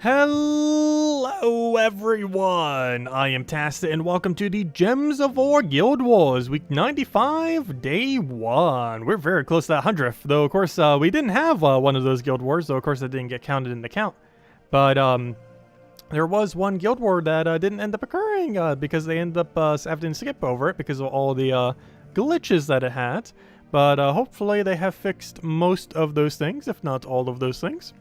Hello everyone, I am Tasta and welcome to the Gems of War Guild Wars, week 95, day 1. We're very close to that 100th, though of course we didn't have one of those Guild Wars, though of course that didn't get counted in the count. But there was one Guild War that didn't end up occurring because they ended up having to skip over it because of all the glitches that it had. But hopefully they have fixed most of those things, if not all of those things,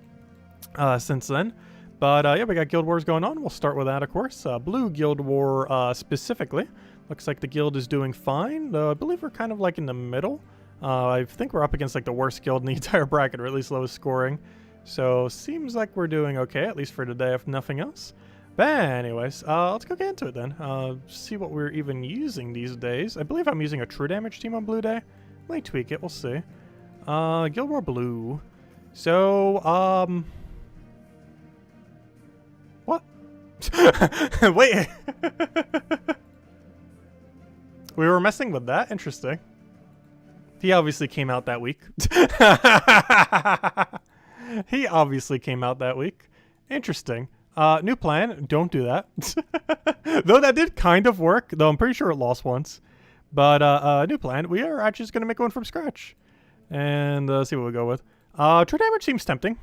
since then. But yeah, we got Guild Wars going on. We'll start with that, of course. Blue Guild War specifically. Looks like the guild is doing fine. I believe we're kind of like in the middle. I think we're up against like the worst guild in the entire bracket, or at least lowest scoring. So seems like we're doing okay, at least for today, if nothing else. But anyways, let's go get into it then. See what we're even using these days. I believe I'm using a true damage team on Blue Day. Might tweak it, we'll see. Guild War Blue. So, what? Wait. We were messing with that? Interesting. He obviously came out that week. He obviously came out that week. Interesting. New plan. Don't do that. Though that did kind of work, though I'm pretty sure it lost once. But new plan. We are actually just going to make one from scratch. And see what we go with. True damage seems tempting.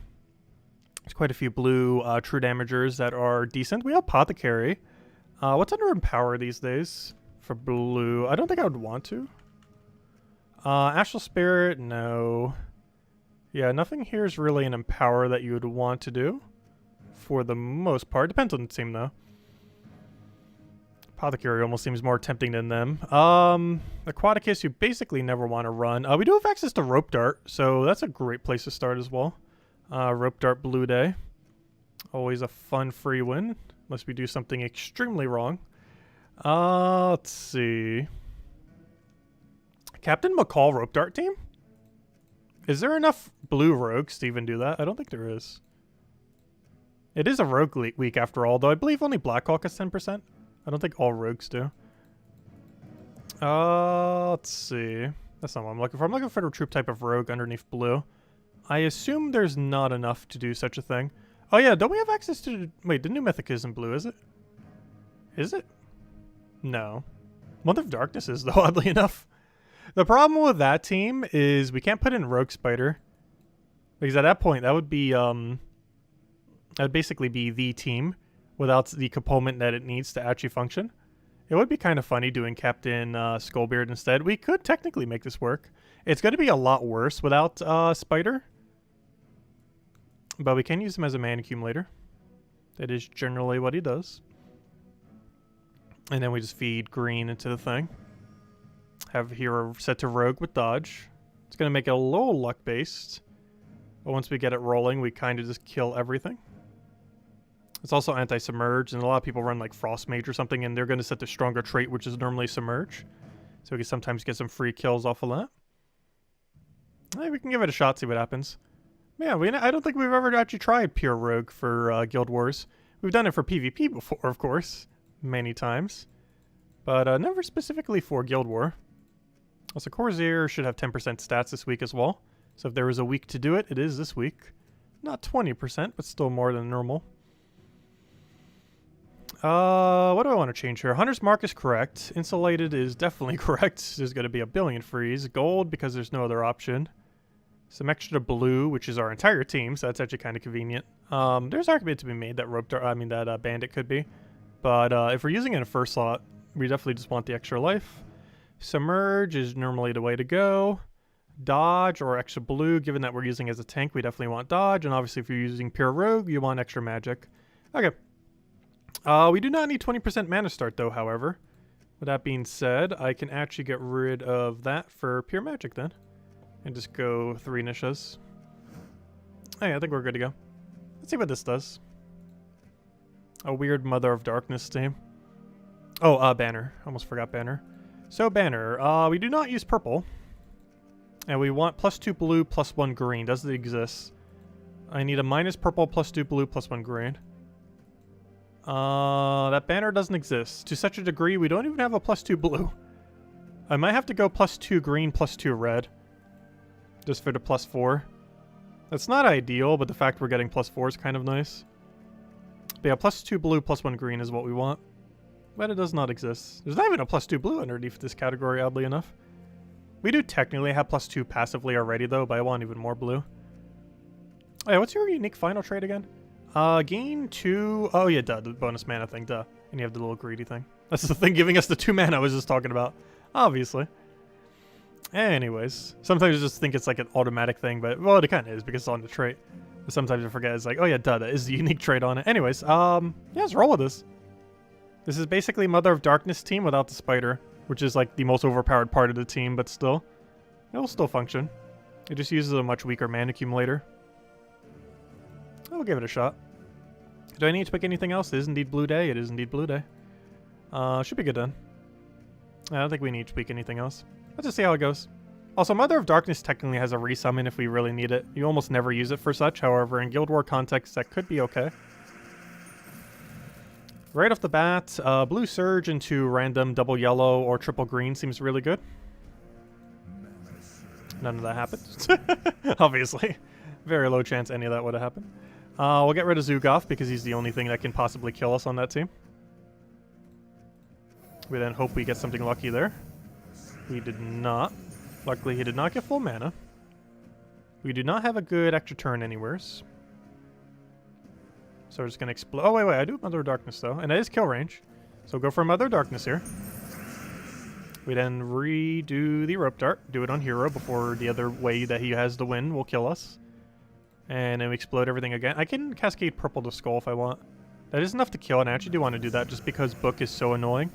There's quite a few blue true damagers that are decent. We have Apothecary. What's under Empower these days for blue? I don't think I would want to. Astral Spirit, no. Yeah, nothing here is really an Empower that you would want to do for the most part. Depends on the team, though. Apothecary almost seems more tempting than them. Aquaticus, you basically never want to run. We do have access to Rope Dart, so that's a great place to start as well. Rope Dart Blue Day. Always a fun free win, unless we do something extremely wrong. Let's see. Captain McCall Rope Dart team? Is there enough blue rogues to even do that? I don't think there is. It is a rogue week after all, though I believe only Blackhawk has 10%. I don't think all rogues do. Let's see. That's not what I'm looking for. I'm looking for a troop type of rogue underneath blue. I assume there's not enough to do such a thing. Oh yeah, don't we have access to... Wait, the new mythic isn't blue, is it? Is it? No. Month of Darkness is, though, oddly enough. The problem with that team is we can't put in Rogue Spider. Because at that point, that would be... that would basically be the team without the component that it needs to actually function. It would be kind of funny doing Captain Skullbeard instead. We could technically make this work. It's going to be a lot worse without Spider. But we can use him as a mana accumulator. That is generally what he does. And then we just feed green into the thing. Have hero set to rogue with dodge. It's going to make it a little luck based. But once we get it rolling, we kind of just kill everything. It's also anti-submerge, and a lot of people run like Frost Mage or something, and they're going to set the stronger trait, which is normally submerge. So we can sometimes get some free kills off of that. Hey, we can give it a shot, see what happens. Yeah, I don't think we've ever actually tried pure rogue for Guild Wars. We've done it for PvP before, of course, many times. But never specifically for Guild War. Also, Corsair should have 10% stats this week as well. So if there was a week to do it, it is this week. Not 20%, but still more than normal. What do I want to change here? Hunter's Mark is correct. Insulated is definitely correct. There's going to be a billion freeze. Gold, because there's no other option. Some extra blue, which is our entire team, so that's actually kind of convenient. There's argument to be made that that bandit could be. But if we're using it in a first slot, we definitely just want the extra life. Submerge is normally the way to go. Dodge or extra blue, given that we're using as a tank, we definitely want dodge. And obviously if you're using pure rogue, you want extra magic. Okay. We do not need 20% mana start though, however. With that being said, I can actually get rid of that for pure magic then. And just go 3 Nishas. Oh yeah, I think we're good to go. Let's see what this does. A weird Mother of Darkness team. Oh, Banner. Almost forgot Banner. So Banner, we do not use purple. And we want +2 blue, +1 green. Does it exist? I need a minus purple, +2 blue, +1 green. That banner doesn't exist. To such a degree, we don't even have a +2 blue. I might have to go +2 green, +2 red. Just for the +4. That's not ideal, but the fact we're getting +4 is kind of nice. But yeah, +2 blue, +1 green is what we want. But it does not exist. There's not even a +2 blue underneath this category, oddly enough. We do technically have +2 passively already, though, but I want even more blue. Oh, yeah, what's your unique final trait again? Gain 2... Oh, yeah, duh, the bonus mana thing, duh. And you have the little greedy thing. That's the thing giving us the 2 mana I was just talking about. Obviously. Anyways. Sometimes I just think it's like an automatic thing, but... Well, it kind of is, because it's on the trait. But sometimes I forget, it's like, oh yeah, duh, that is the unique trait on it. Anyways, yeah, let's roll with this. This is basically Mother of Darkness team without the spider, which is like the most overpowered part of the team, but still. It will still function. It just uses a much weaker mana accumulator. I'll give it a shot. Do I need to pick anything else? It is indeed Blue Day. It is indeed Blue Day. Should be good then. I don't think we need to tweak anything else. Let's just see how it goes. Also, Mother of Darkness technically has a resummon if we really need it. You almost never use it for such, however, in Guild War context, that could be okay. Right off the bat, Blue Surge into random double yellow or triple green seems really good. None of that happened. Obviously. Very low chance any of that would have happened. We'll get rid of Zugoff because he's the only thing that can possibly kill us on that team. We then hope we get something lucky there. We did not. Luckily, he did not get full mana. We do not have a good extra turn anywheres. So we're just going to explode. Oh, wait, I do have Mother of Darkness, though. And that is kill range. So go for Mother of Darkness here. We then redo the Rope Dart. Do it on Hero before the other way that he has the win will kill us. And then we explode everything again. I can Cascade Purple to Skull if I want. That is enough to kill, and I actually do want to do that just because Book is so annoying.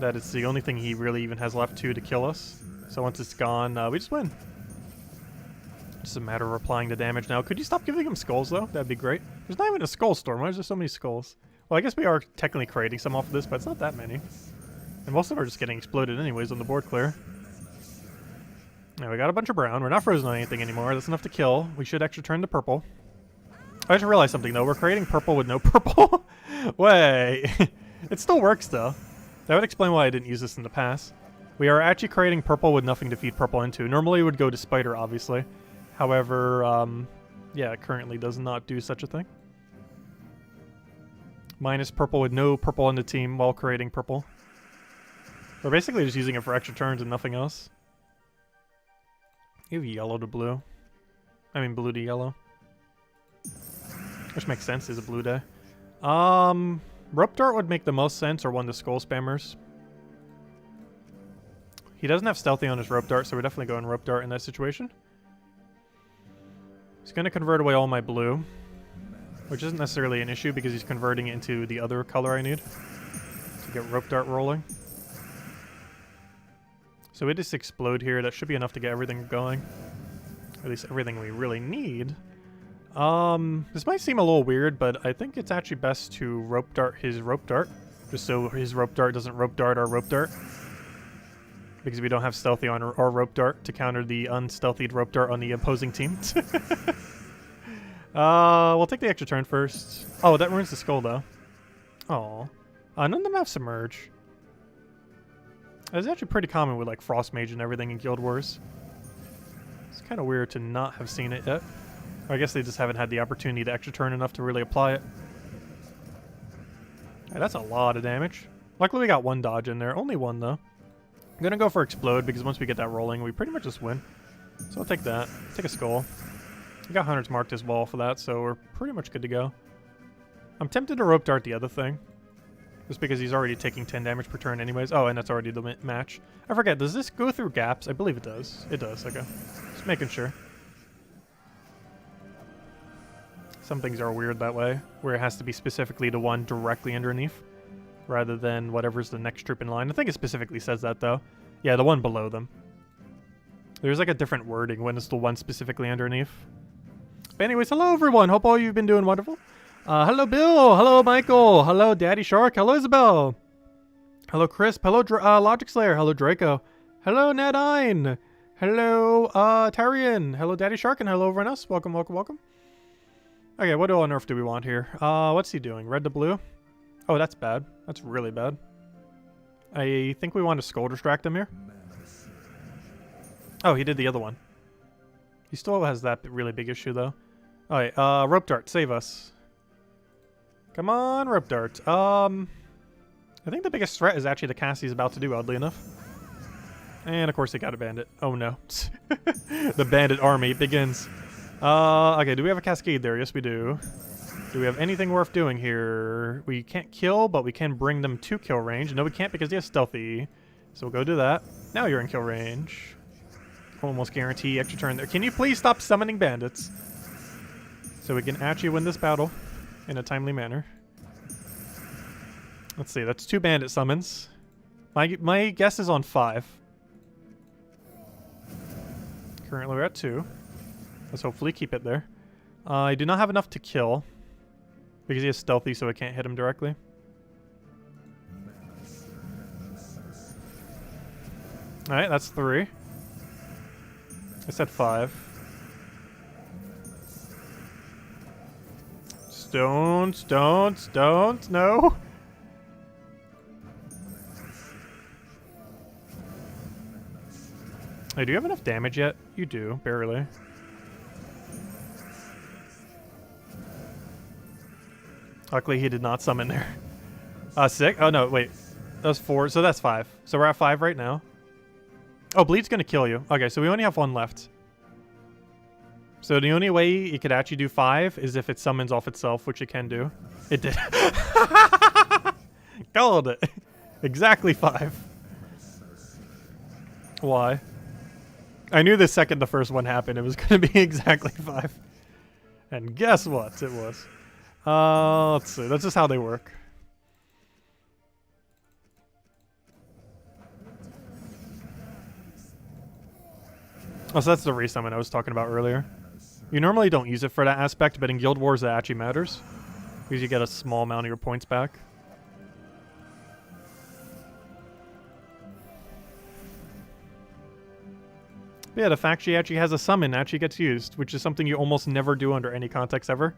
That it's the only thing he really even has left to kill us. So once it's gone, we just win. Just a matter of applying the damage now. Could you stop giving him skulls, though? That'd be great. There's not even a skull storm. Why is there so many skulls? Well, I guess we are technically creating some off of this, but it's not that many. And most of them are just getting exploded anyways on the board clear. Yeah, we got a bunch of brown. We're not frozen on anything anymore. That's enough to kill. We should extra turn to purple. I just realized something, though. We're creating purple with no purple. Wait. It still works, though. That would explain why I didn't use this in the past. We are actually creating purple with nothing to feed purple into. Normally it would go to spider, obviously. However, yeah, it currently does not do such a thing. Minus purple with no purple on the team while creating purple. We're basically just using it for extra turns and nothing else. Give yellow to blue. I mean blue to yellow. Which makes sense, is a blue day. Rope Dart would make the most sense, or one of the skull spammers. He doesn't have stealthy on his Rope Dart, so we're definitely going Rope Dart in that situation. He's going to convert away all my blue, which isn't necessarily an issue because he's converting it into the other color I need to get Rope Dart rolling. So we just explode here. That should be enough to get everything going. At least everything we really need. This might seem a little weird, but I think it's actually best to Rope Dart his Rope Dart, just so his Rope Dart doesn't Rope Dart our Rope Dart. Because we don't have stealthy on our Rope Dart to counter the unstealthied Rope Dart on the opposing team. We'll take the extra turn first. Oh, that ruins the skull, though. Aw. None of them have Submerge. That's actually pretty common with, like, Frost Mage and everything in Guild Wars. It's kind of weird to not have seen it yet. Or I guess they just haven't had the opportunity to extra turn enough to really apply it. Hey, that's a lot of damage. Luckily we got one dodge in there. Only one, though. I'm gonna go for Explode, because once we get that rolling, we pretty much just win. So I'll take that. Take a skull. We got Hunter's Marked as well for that, so we're pretty much good to go. I'm tempted to Rope Dart the other thing. Just because he's already taking 10 damage per turn anyways. Oh, and that's already the match. I forget, does this go through gaps? I believe it does. It does, okay. Just making sure. Some things are weird that way, where it has to be specifically the one directly underneath, rather than whatever's the next troop in line. I think it specifically says that, though. Yeah, the one below them. There's like a different wording when it's the one specifically underneath. But anyways, hello everyone. Hope all you've been doing wonderful. Hello Bill. Hello Michael. Hello Daddy Shark. Hello Isabel. Hello Crisp. Hello Logic Slayer. Hello Draco. Hello Nadine. Hello Tyrion. Hello Daddy Shark. And hello everyone else. Welcome, welcome, welcome. Okay, what on earth do we want here? What's he doing? Red to blue? Oh, that's bad. That's really bad. I think we want to Skull Distract him here. Oh, he did the other one. He still has that really big issue, though. Alright, Rope Dart, save us. Come on, Rope Dart. I think the biggest threat is actually the cast he's about to do, oddly enough. And of course they got a bandit. Oh no. The bandit army begins. Okay, do we have a cascade there? Yes, we do. Do we have anything worth doing here? We can't kill, but we can bring them to kill range. No, we can't because he has stealthy. So we'll go do that. Now you're in kill range. Almost guarantee extra turn there. Can you please stop summoning bandits? So we can actually win this battle in a timely manner. Let's see, that's 2 bandit summons. My guess is on 5. Currently we're at 2. Let's hopefully keep it there. I do not have enough to kill because he is stealthy, so I can't hit him directly. Alright, that's 3. I said 5. Don't, no! Hey, do you have enough damage yet? You do, barely. Luckily, he did not summon there. 6? Oh, no, wait. That was 4, so that's 5. So we're at 5 right now. Oh, Bleed's gonna kill you. Okay, so we only have 1 left. So the only way it could actually do 5 is if it summons off itself, which it can do. It did. Called it. Exactly 5. Why? I knew the second the first one happened, it was going to be exactly 5. And guess what? It was. Let's see. That's just how they work. Oh, so that's the resummon I was talking about earlier. You normally don't use it for that aspect, but in Guild Wars it actually matters. Because you get a small amount of your points back. But yeah, the fact she actually has a summon actually gets used, which is something you almost never do under any context ever.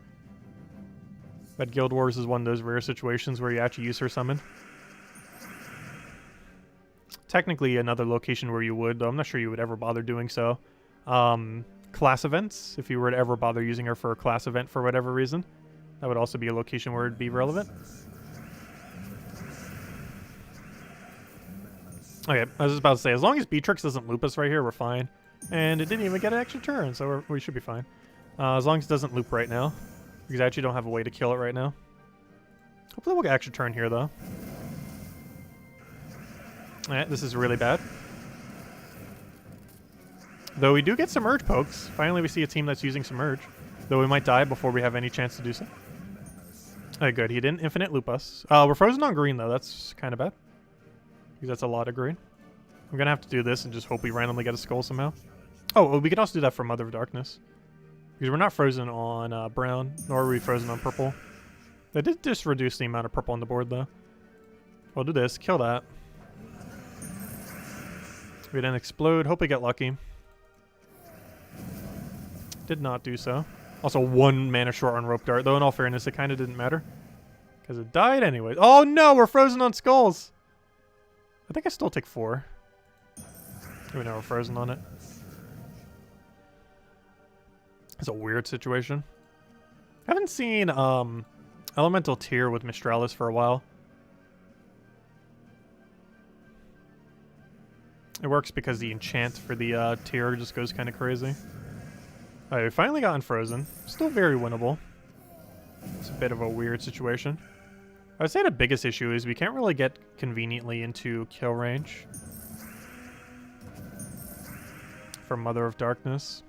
But Guild Wars is one of those rare situations where you actually use her summon. Technically another location where you would, though I'm not sure you would ever bother doing so. Class events, if you were to ever bother using her for a class event for whatever reason. That would also be a location where it'd be relevant. Okay, I was just about to say, as long as Beatrix doesn't loop us right here, we're fine. And it didn't even get an extra turn, so we should be fine. As long as it doesn't loop right now. Because I actually don't have a way to kill it right now. Hopefully we'll get extra turn here, though. Alright, this is really bad. Though we do get some Urge pokes. Finally we see a team that's using some Urge. Though we might die before we have any chance to do so. Alright, good. He didn't infinite loop us. We're frozen on green, though. That's kind of bad. Because that's a lot of green. I'm going to have to do this and just hope we randomly get a skull somehow. Oh, we can also do that for Mother of Darkness. Because we're not frozen on brown, nor are we frozen on purple. They did just reduce the amount of purple on the board, though. We'll do this. Kill that. We didn't explode. Hope we get lucky. Did not do so. Also 1 mana short on Rope Dart, though in all fairness, it kind of didn't matter. Because it died anyway. Oh no, we're frozen on skulls! I think I still take 4. Even though we're frozen on it. It's a weird situation. I haven't seen Elemental Tier with Mistralis for a while. It works because the enchant for the tier just goes kind of crazy. Alright, we finally got unfrozen. Still very winnable. It's a bit of a weird situation. I would say the biggest issue is we can't really get conveniently into kill range for Mother of Darkness.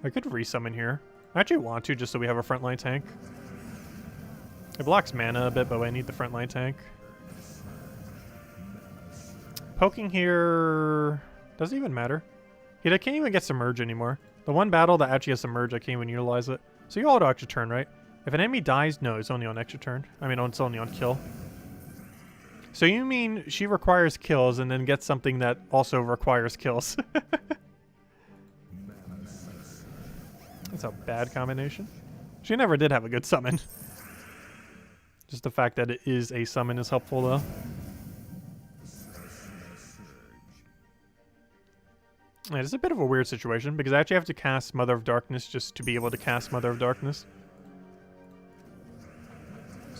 I could resummon here. I actually want to just so we have a frontline tank. It blocks mana a bit, but I need the frontline tank. Poking here doesn't even matter. I can't even get Submerge anymore. The one battle that actually has Submerge, I can't even utilize it. So you auto extra turn, right? If an enemy dies, no, it's only on extra turn. I mean, it's only on kill. So you mean she requires kills and then gets something that also requires kills. That's a bad combination. She never did have a good summon. Just the fact that it is a summon is helpful, though. Yeah, it's a bit of a weird situation because I actually have to cast Mother of Darkness just to be able to cast Mother of Darkness.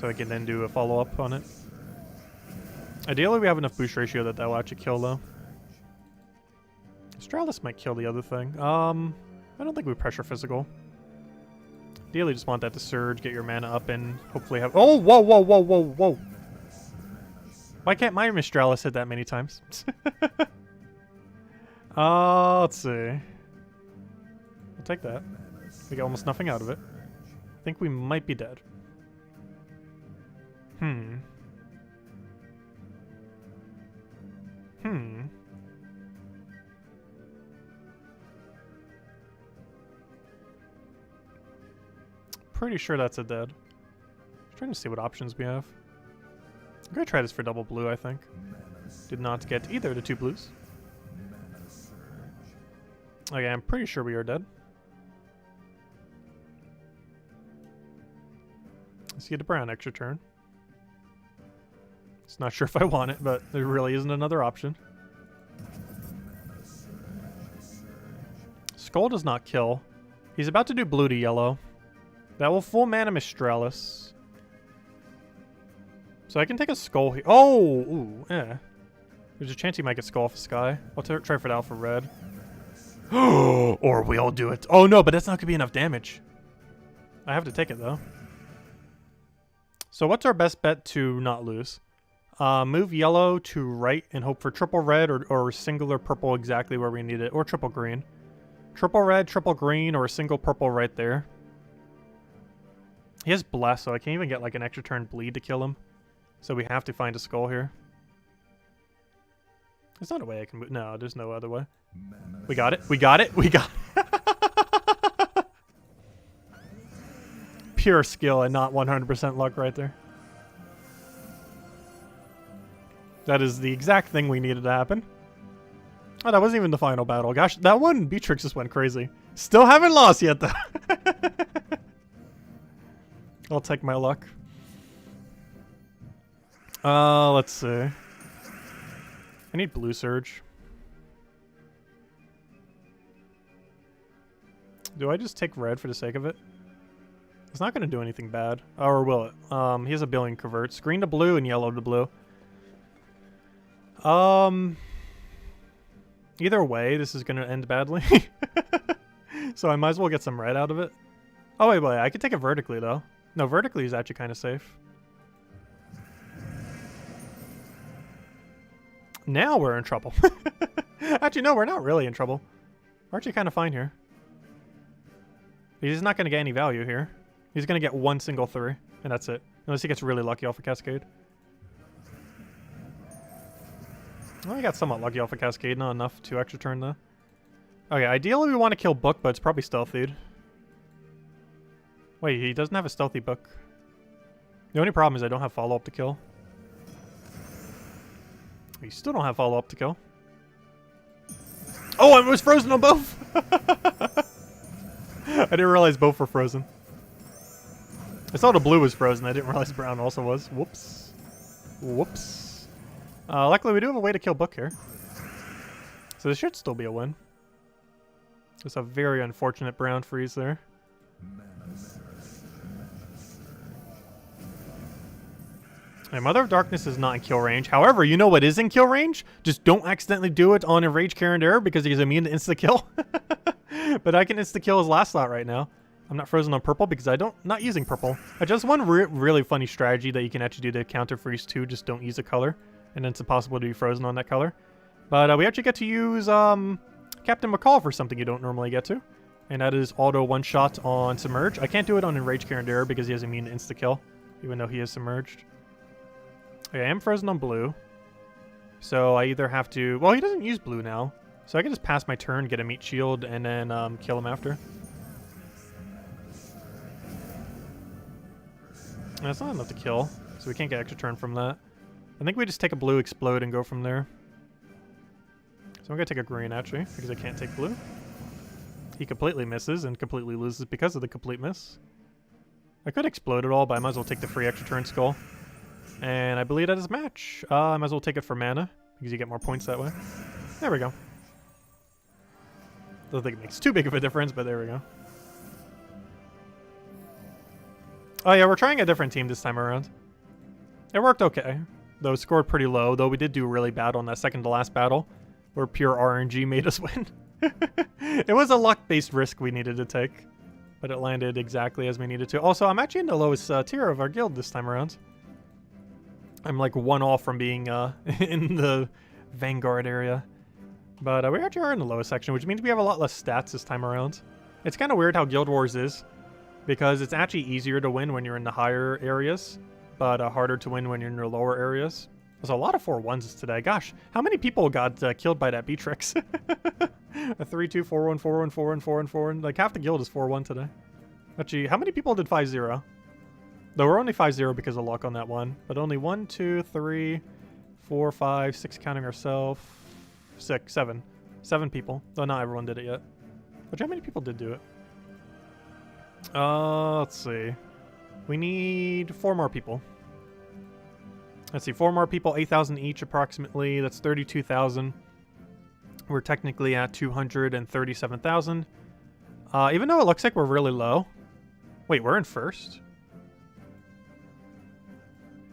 so I can then do a follow-up on it. Ideally, we have enough boost ratio that will actually kill, though. Astralis might kill the other thing. I don't think we pressure physical. Ideally, just want that to surge, get your mana up, and hopefully have... Oh, whoa, whoa, whoa, whoa, whoa! Why can't my Astralis hit that many times? Let's see. We'll take that. We got almost nothing out of it. I think we might be dead. Pretty sure that's a dead. Just trying to see what options we have. I'm gonna try this for double blue, I think. Did not get either of the two blues. Okay, I'm pretty sure we are dead. Let's get a brown extra turn. Just not sure if I want it, but there really isn't another option. Skull does not kill. He's about to do blue to yellow. That will full mana Astralis. So I can take a skull here. Oh! Ooh, yeah. There's a chance he might get skull off the sky. I'll try for it out for red. Or we'll do it. Oh no, but that's not going to be enough damage. I have to take it though. So what's our best bet to not lose? Move yellow to right and hope for triple red or singular purple exactly where we need it. Or triple green. Triple red, triple green, or a single purple right there. He has bless, so I can't even get like an extra turn bleed to kill him. So we have to find a skull here. There's not a way I can move. No, there's no other way. We got it. We got it. We got it. Pure skill and not 100% luck right there. That is the exact thing we needed to happen. Oh, that wasn't even the final battle. Gosh, that one Beatrix just went crazy. Still haven't lost yet, though. I'll take my luck. Let's see. I need blue surge. Do I just take red for the sake of it? It's not going to do anything bad. Or will it? He has a billion converts. Green to blue and yellow to blue. Either way, this is going to end badly. So I might as well get some red out of it. Oh, wait. I could take it vertically, though. No, vertically is actually kind of safe. Now we're in trouble. Actually, no, we're not really in trouble. We're actually kind of fine here. He's not going to get any value here. He's going to get one single 3, and that's it. Unless he gets really lucky off a Cascade. Well, I got somewhat lucky off a Cascade, not enough to extra turn though. Okay, ideally we want to kill Book, but it's probably stealthied. Wait, he doesn't have a stealthy Book. The only problem is I don't have follow-up to kill. We still don't have follow-up to kill. Oh, I was frozen on both! I didn't realize both were frozen. I saw the blue was frozen. I didn't realize brown also was. Whoops. Whoops. Luckily, we do have a way to kill Book here. So this should still be a win. Just a very unfortunate brown freeze there. And Mother of Darkness is not in kill range. However, you know what is in kill range? Just don't accidentally do it on Enraged Carindera because he's immune to insta-kill. But I can insta-kill his last slot right now. I'm not frozen on purple because not using purple. Just one really funny strategy that you can actually do to counter freeze too. Just don't use a color. And then it's impossible to be frozen on that color. But we actually get to use Captain McCall for something you don't normally get to. And that is auto one-shot on Submerge. I can't do it on Enraged Carindera because he has immune to insta-kill. Even though he is submerged. Okay, I am frozen on blue. So I either have to... Well, he doesn't use blue now. So I can just pass my turn, get a meat shield, and then kill him after. That's not enough to kill. So we can't get extra turn from that. I think we just take a blue, explode, and go from there. So I'm going to take a green, actually, because I can't take blue. He completely misses and completely loses because of the complete miss. I could explode it all, but I might as well take the free extra turn skull. And I believe that is match. I might as well take it for mana, because you get more points that way. There we go. Don't think it makes too big of a difference, but there we go. Oh yeah, we're trying a different team this time around. It worked okay, though it scored pretty low, though we did do really bad on that second to last battle, where pure RNG made us win. It was a luck-based risk we needed to take, but it landed exactly as we needed to. Also, I'm actually in the lowest tier of our guild this time around. I'm like 1 off from being in the Vanguard area. But we actually are in the lowest section, which means we have a lot less stats this time around. It's kind of weird how Guild Wars is, because it's actually easier to win when you're in the higher areas, but harder to win when you're in the lower areas. There's a lot of 4-1s today. Gosh, how many people got killed by that Beatrix? A 3-2, 4-1, 4-1, 4-1, 4-1, 4-1. Like half the guild is 4-1 today. Actually, how many people did 5-0? Though we're only 5-0 because of luck on that one. But only 1, 2, 3, 4, 5, 6 counting ourselves. 6, 7. 7 people. Though not everyone did it yet. But how many people did do it? Let's see. We need 4 more people. Let's see, 4 more people, 8,000 each approximately. That's 32,000. We're technically at 237,000. Even though it looks like we're really low. Wait, we're in first?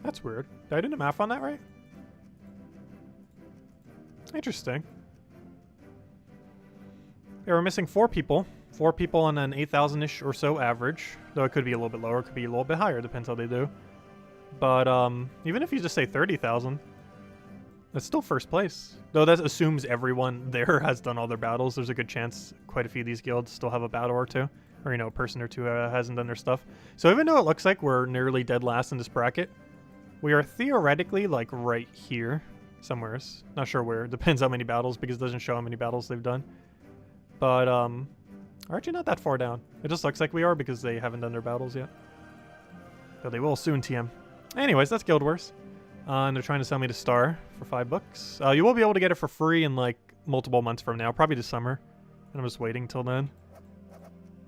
That's weird. Did I do the math on that right? Interesting. Yeah, we're missing 4 people. 4 people on an 8,000-ish or so average. Though it could be a little bit lower, it could be a little bit higher, depends how they do. But even if you just say 30,000, that's still first place. Though that assumes everyone there has done all their battles. There's a good chance quite a few of these guilds still have a battle or two. Or, you know, a person or two hasn't done their stuff. So even though it looks like we're nearly dead last in this bracket, we are theoretically, like, right here. Somewheres. Not sure where. Depends how many battles, because it doesn't show how many battles they've done. But, we're actually not that far down. It just looks like we are because they haven't done their battles yet. Though they will soon, TM. Anyways, that's Guild Wars. And they're trying to sell me the Star for $5. You will be able to get it for free in, like, multiple months from now. Probably this summer. And I'm just waiting till then.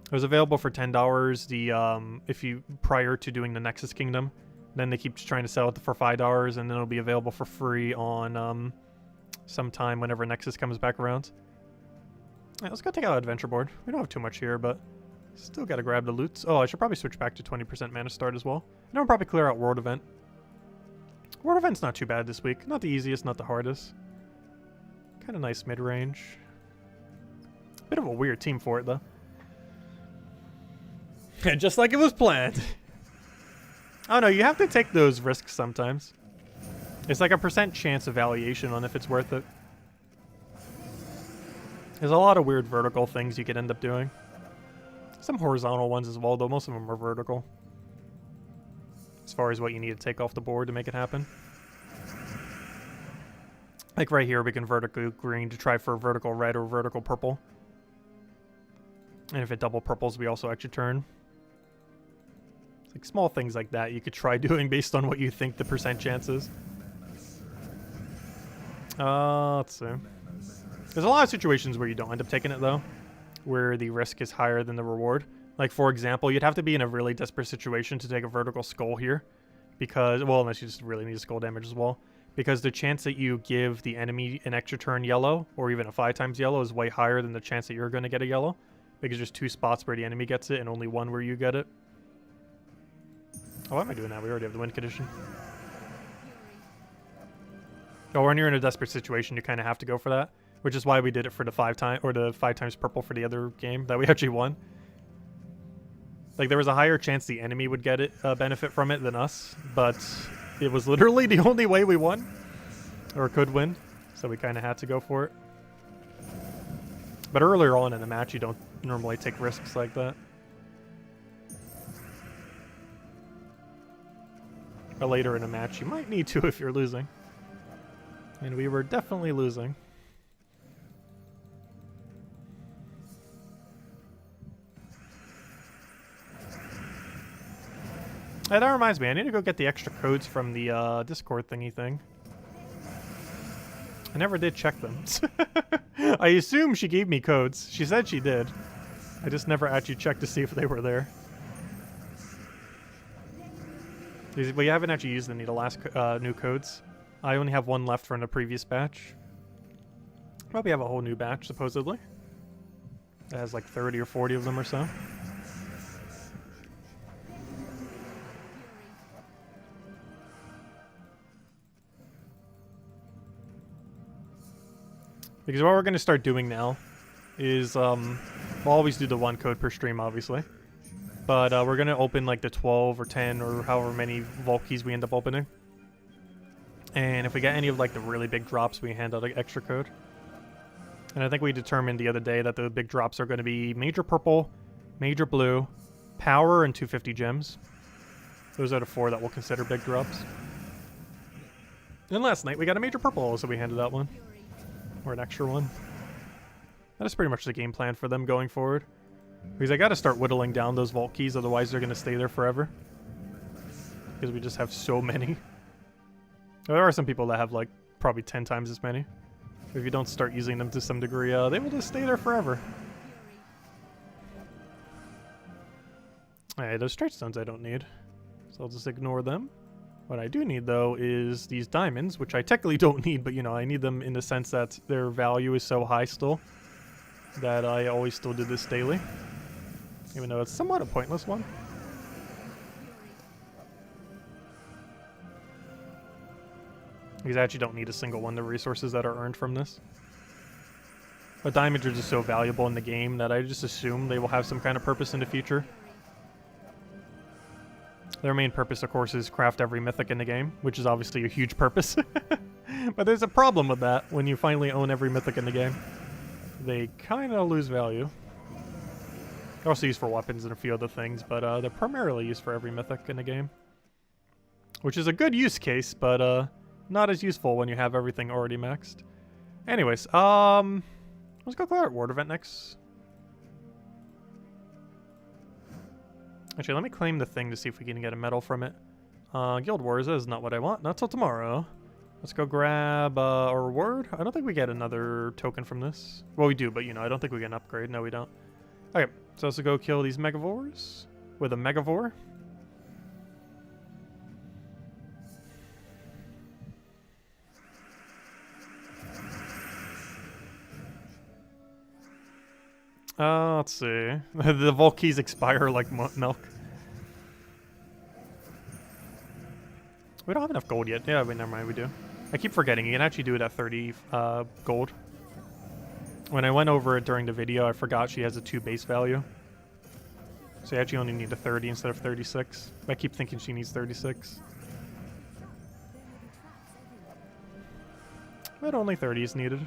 It was available for $10. If you prior to doing the Nexus Kingdom, then they keep trying to sell it for $5, and then it'll be available for free on sometime whenever Nexus comes back around. Right, let's go take out Adventure Board. We don't have too much here, but still got to grab the loot. Oh, I should probably switch back to 20% mana start as well. And I'll probably clear out World Event. World Event's not too bad this week. Not the easiest, not the hardest. Kind of nice mid-range. Bit of a weird team for it, though. And just like it was planned. Oh no, you have to take those risks sometimes. It's like a % chance evaluation on if it's worth it. There's a lot of weird vertical things you could end up doing. Some horizontal ones as well, though most of them are vertical. As far as what you need to take off the board to make it happen. Like right here, we can vertical green to try for vertical red or vertical purple. And if it double purples, we also extra turn. Like small things like that you could try doing based on what you think the % chance is. Let's see. There's a lot of situations where you don't end up taking it though, where the risk is higher than the reward. Like for example, you'd have to be in a really desperate situation to take a vertical skull here, because, well, unless you just really need skull damage as well, because the chance that you give the enemy an extra turn yellow, or even a 5 times yellow, is way higher than the chance that you're going to get a yellow, because there's 2 spots where the enemy gets it and only 1 where you get it. Oh, why am I doing that? We already have the win condition. Oh, when you're in a desperate situation, you kind of have to go for that, which is why we did it for the 5 times purple for the other game that we actually won. Like, there was a higher chance the enemy would get it, benefit from it than us, but it was literally the only way we won, or could win, so we kind of had to go for it. But earlier on in the match, you don't normally take risks like that. But later in a match, you might need to if you're losing. And we were definitely losing. Hey, that reminds me, I need to go get the extra codes from the Discord thingy thing. I never did check them. I assume she gave me codes. She said she did. I just never actually checked to see if they were there. We haven't actually used any of the last new codes. I only have 1 left from the previous batch. Probably have a whole new batch, supposedly. It has like 30 or 40 of them or so. Because what we're going to start doing now is, we'll always do the 1 code per stream, obviously. But we're going to open like the 12 or 10 or however many vault keys we end up opening. And if we get any of like the really big drops, we hand out an extra code. And I think we determined the other day that the big drops are going to be major purple, major blue, power, and 250 gems. Those are the 4 that we'll consider big drops. And last night we got a major purple, so we handed out one. Or an extra one. That is pretty much the game plan for them going forward. Because I got to start whittling down those vault keys, otherwise they're going to stay there forever. Because we just have so many. There are some people that have like probably 10 times as many. If you don't start using them to some degree, they will just stay there forever. Alright, those stretch stones I don't need. So I'll just ignore them. What I do need, though, is these diamonds, which I technically don't need, but, you know, I need them in the sense that their value is so high still that I always still do this daily. Even though it's somewhat a pointless one. Because I actually don't need a single one of the resources that are earned from this. But diamonds are just so valuable in the game that I just assume they will have some kind of purpose in the future. Their main purpose, of course, is craft every mythic in the game, which is obviously a huge purpose. But there's a problem with that when you finally own every mythic in the game. They kind of lose value. They're also used for weapons and a few other things, but they're primarily used for every mythic in the game. Which is a good use case, but not as useful when you have everything already maxed. Anyways, let's go clear out Ward Event next. Actually, let me claim the thing to see if we can get a medal from it. Guild Wars is not what I want. Not till tomorrow. Let's go grab a reward. I don't think we get another token from this. Well, we do, but you know, I don't think we get an upgrade. No, we don't. Okay, so let's go kill these Megavores with a Megavore. Let's see. The vault keys expire like milk. We don't have enough gold yet. Yeah, but never mind, we do. I keep forgetting. You can actually do it at 30 gold. When I went over it during the video, I forgot she has a 2 base value. So you actually only need a 30 instead of 36. I keep thinking she needs 36. But only 30 is needed.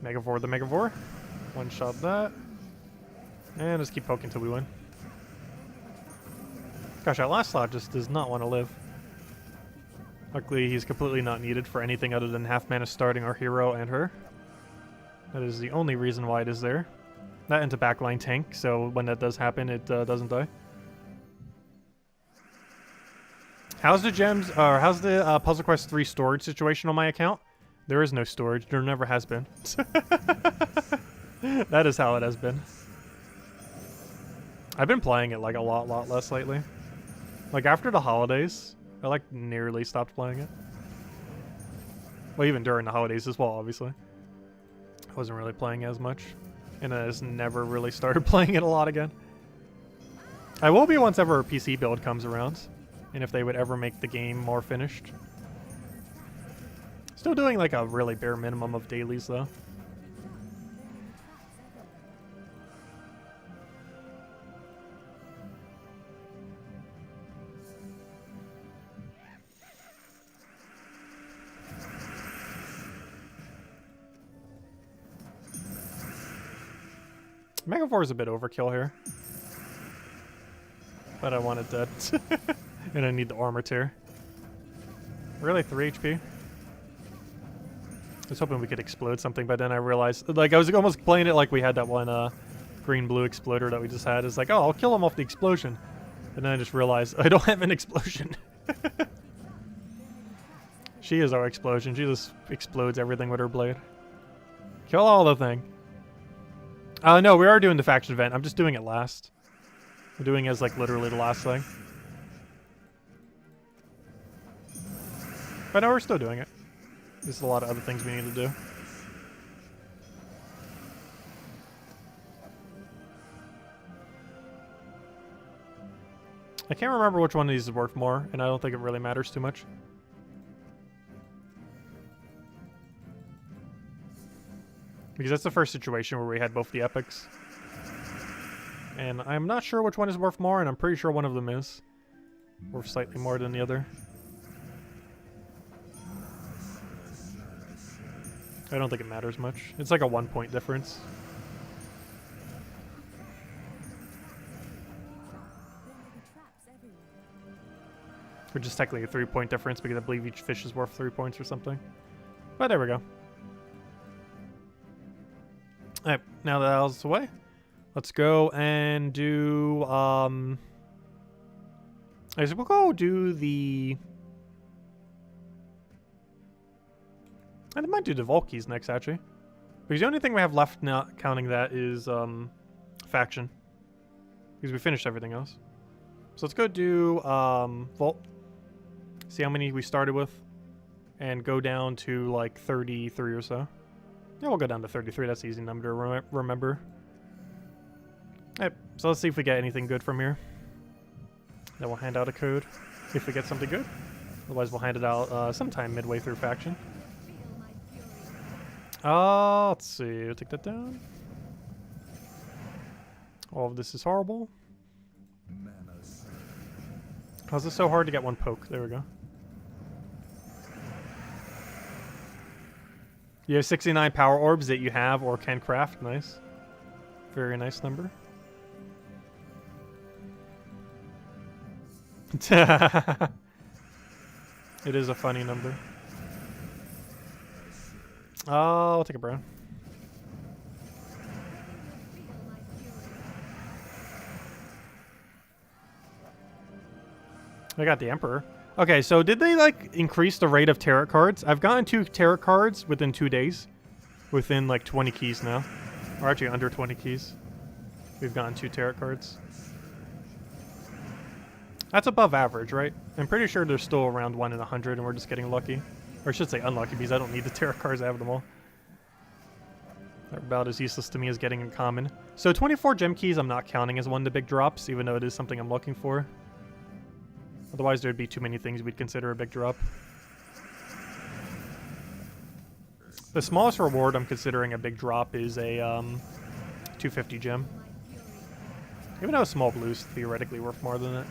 Megavore the Megavore. One shot that. And just keep poking until we win. Gosh, that last slot just does not want to live. Luckily, he's completely not needed for anything other than half mana starting our hero and her. That is the only reason why it is there. That and a backline tank, so when that does happen, it doesn't die. How's the gems, or how's the Puzzle Quest 3 storage situation on my account? There is no storage. There never has been. That is how it has been. I've been playing it like a lot less lately. Like after the holidays, I like nearly stopped playing it. Well, even during the holidays as well, obviously. I wasn't really playing as much. And I just never really started playing it a lot again. I will be once ever a PC build comes around. And if they would ever make the game more finished. Still doing like a really bare minimum of dailies though. Megavore is a bit overkill here. But I want it dead. And I need the armor tier. Really, 3 HP? I was hoping we could explode something, but then I realized, like, I was almost playing it like we had that one green-blue exploder that we just had. It's like, oh, I'll kill him off the explosion. And then I just realized I don't have an explosion. She is our explosion. She just explodes everything with her blade. Kill all the thing. No, we are doing the faction event. I'm just doing it last. We're doing it as, like, literally the last thing. But no, we're still doing it. There's a lot of other things we need to do. I can't remember which one of these is worth more, and I don't think it really matters too much. Because that's the first situation where we had both the epics. And I'm not sure which one is worth more, and I'm pretty sure one of them is worth slightly more than the other. I don't think it matters much. It's like a 1 point difference. Which is technically a 3 point difference because I believe each fish is worth 3 points or something. But there we go. Alright, now that all's away, let's go and do, I guess we'll go do the... I might do the Volkies next, actually. Because the only thing we have left, not counting that, is, Faction. Because we finished everything else. So let's go do, Volt. See how many we started with. And go down to, like, 33 or so. Yeah, we'll go down to 33. That's an easy number to remember. Alright, so let's see if we get anything good from here. Then we'll hand out a code if we get something good. Otherwise, we'll hand it out sometime midway through Faction. Let's see. We'll take that down. All of this is horrible. How's this so hard to get one poke? There we go. You have 69 power orbs that you have or can craft. Nice. Very nice number. It is a funny number. I'll take a brown. I got the Emperor. Okay, so did they, like, increase the rate of tarot cards? I've gotten 2 tarot cards within 2 days. Within, like, 20 keys now. Or actually under 20 keys. We've gotten 2 tarot cards. That's above average, right? I'm pretty sure there's still around 1 in 100 and we're just getting lucky. Or I should say unlucky because I don't need the tarot cards, I have them all. They're about as useless to me as getting in common. So 24 gem keys I'm not counting as one of the big drops, even though it is something I'm looking for. Otherwise, there'd be too many things we'd consider a big drop. The smallest reward I'm considering a big drop is a 250 gem. Even though small blue's theoretically worth more than that.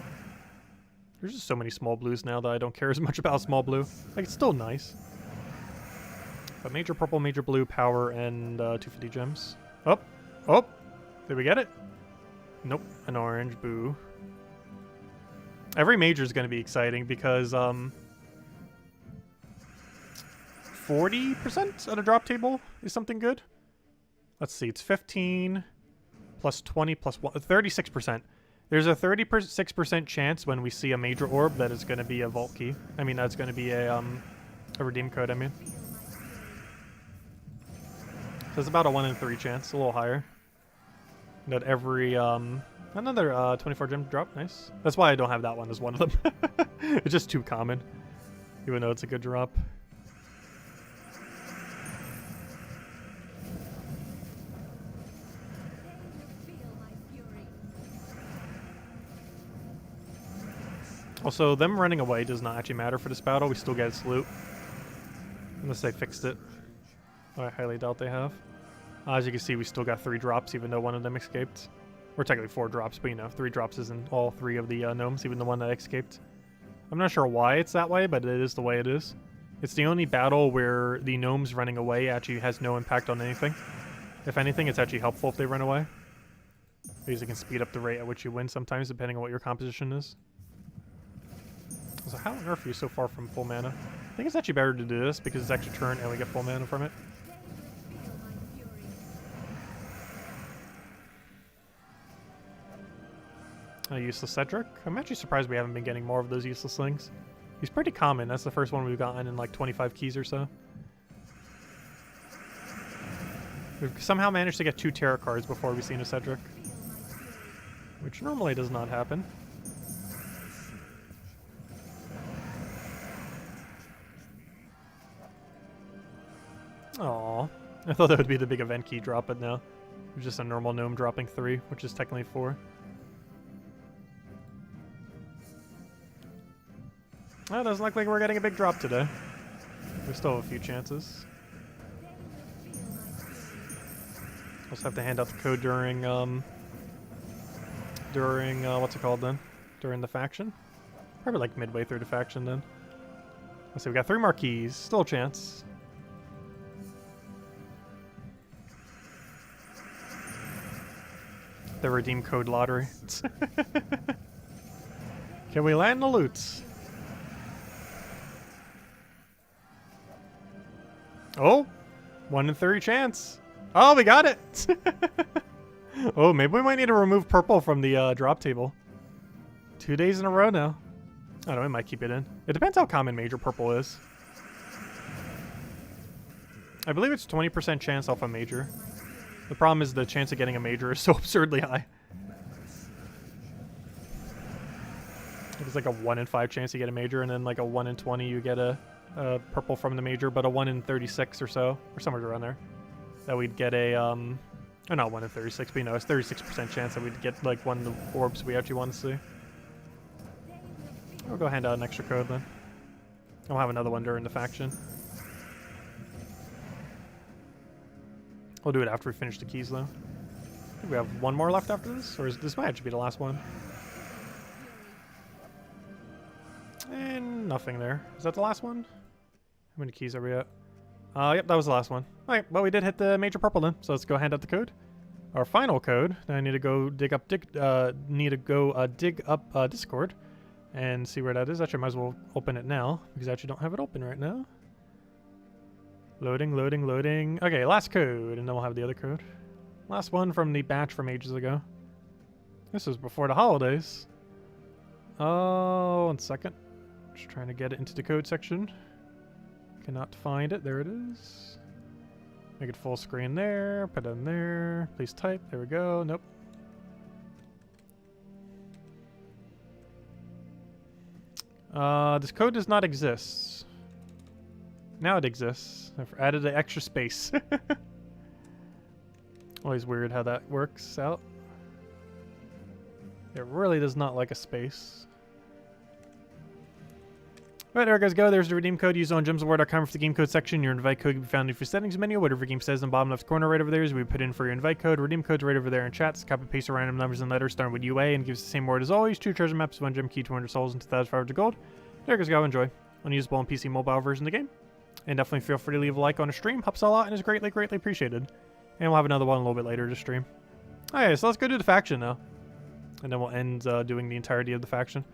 There's just so many small blues now that I don't care as much about small blue. Like, it's still nice. But major purple, major blue, power, and 250 gems. Oh! Oh! Did we get it? Nope. An orange. Boo. Every major is going to be exciting because 40% on a drop table is something good. Let's see, it's 15 plus 20 plus 1, 36%. There's a 36% chance when we see a major orb that it's going to be a vault key. I mean, that's going to be a redeem code, I mean. So it's about a 1 in 3 chance, a little higher. That every, another 24 gem drop, nice. That's why I don't have that one as one of them. It's just too common, even though it's a good drop. Also, them running away does not actually matter for this battle. We still get its loot. Unless they fixed it. I highly doubt they have. As you can see, we still got 3 drops, even though one of them escaped. Or technically 4 drops, but you know, 3 drops is in all 3 of the gnomes, even the one that escaped. I'm not sure why it's that way, but it is the way it is. It's the only battle where the gnomes running away actually has no impact on anything. If anything, it's actually helpful if they run away. Because it can speed up the rate at which you win sometimes, depending on what your composition is. So how on earth are you so far from full mana? I think it's actually better to do this because it's extra turn and we get full mana from it. A useless Cedric. I'm actually surprised we haven't been getting more of those useless things. He's pretty common. That's the first one we've gotten in like 25 keys or so. We've somehow managed to get 2 tarot cards before we've seen a Cedric. Which normally does not happen. I thought that would be the big event key drop, but no. It's just a normal gnome dropping 3, which is technically 4. Oh, it doesn't look like we're getting a big drop today. We still have a few chances. Also have to hand out the code during what's it called then? During the faction? Probably like midway through the faction then. Let's see, we got 3 more keys. Still a chance. The redeem code lottery. Can we land the loots? Oh! 1 in 30 chance. Oh, we got it! Oh, maybe we might need to remove purple from the drop table. 2 days in a row now. I don't know, we might keep it in. It depends how common major purple is. I believe it's 20% chance off a major. The problem is the chance of getting a major is so absurdly high. It's like a 1 in 5 chance you get a major, and then like a 1 in 20 you get a purple from the major, but a 1 in 36 or so, or somewhere around there, that we'd get a, or not 1 in 36, but you know, it's 36% chance that we'd get like one of the orbs we actually want to see. We'll go hand out an extra code then. I'll have another one during the faction. We'll do it after we finish the keys, though. I think we have one more left after this, or this might actually be the last one. And nothing there. Is that the last one? How many keys are we at? Yep, that was the last one. Alright, well, we did hit the major purple then, so let's go hand out the code. Our final code. I need to go dig up Discord and see where that is. Actually, I might as well open it now because I actually don't have it open right now. Loading, loading, loading. Okay, last code, and then we'll have the other code. Last one from the batch from ages ago. This was before the holidays. Oh, 1 second. Just trying to get it into the code section. Cannot find it. There it is. Make it full screen there. Put it in there. Please type. There we go. Nope. This code does not exist. Now it exists. I've added an extra space. Always weird how that works out. It really does not like a space. Alright, there you guys go. There's the redeem code. Use on gemsaward.com for the game code section. Your invite code can be found in your settings menu. Whatever your game says in the bottom left corner right over there is we put in for your invite code. Redeem code's right over there in chats. Copy paste the random numbers and letters starting with UA and gives the same word as always. 2 treasure maps, 1 gem key, 200 souls, and 2,500 gold. There you guys go. Enjoy. Unusable and PC mobile version of the game. And definitely feel free to leave a like on a stream. Helps a lot and is greatly, greatly appreciated. And we'll have another one a little bit later to stream. Alright, so let's go do the faction now. And then we'll end doing the entirety of the faction.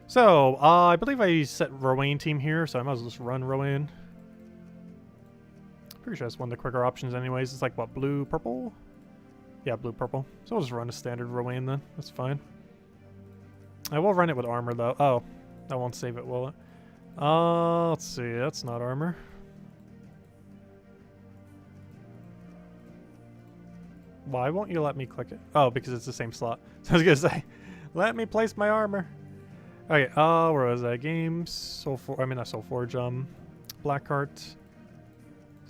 So, I believe I set Rowan team here, so I might as well just run Rowan. Pretty sure that's one of the quicker options anyways. It's like, what, blue, purple? Yeah, blue, purple. So we'll just run a standard Rowan then. That's fine. I will run it with armor, though. Oh, that won't save it, will it? Let's see. That's not armor. Why won't you let me click it? Oh, because it's the same slot. So I was gonna say, let me place my armor. Okay, where was that? Games, not Soulforge, Blackheart.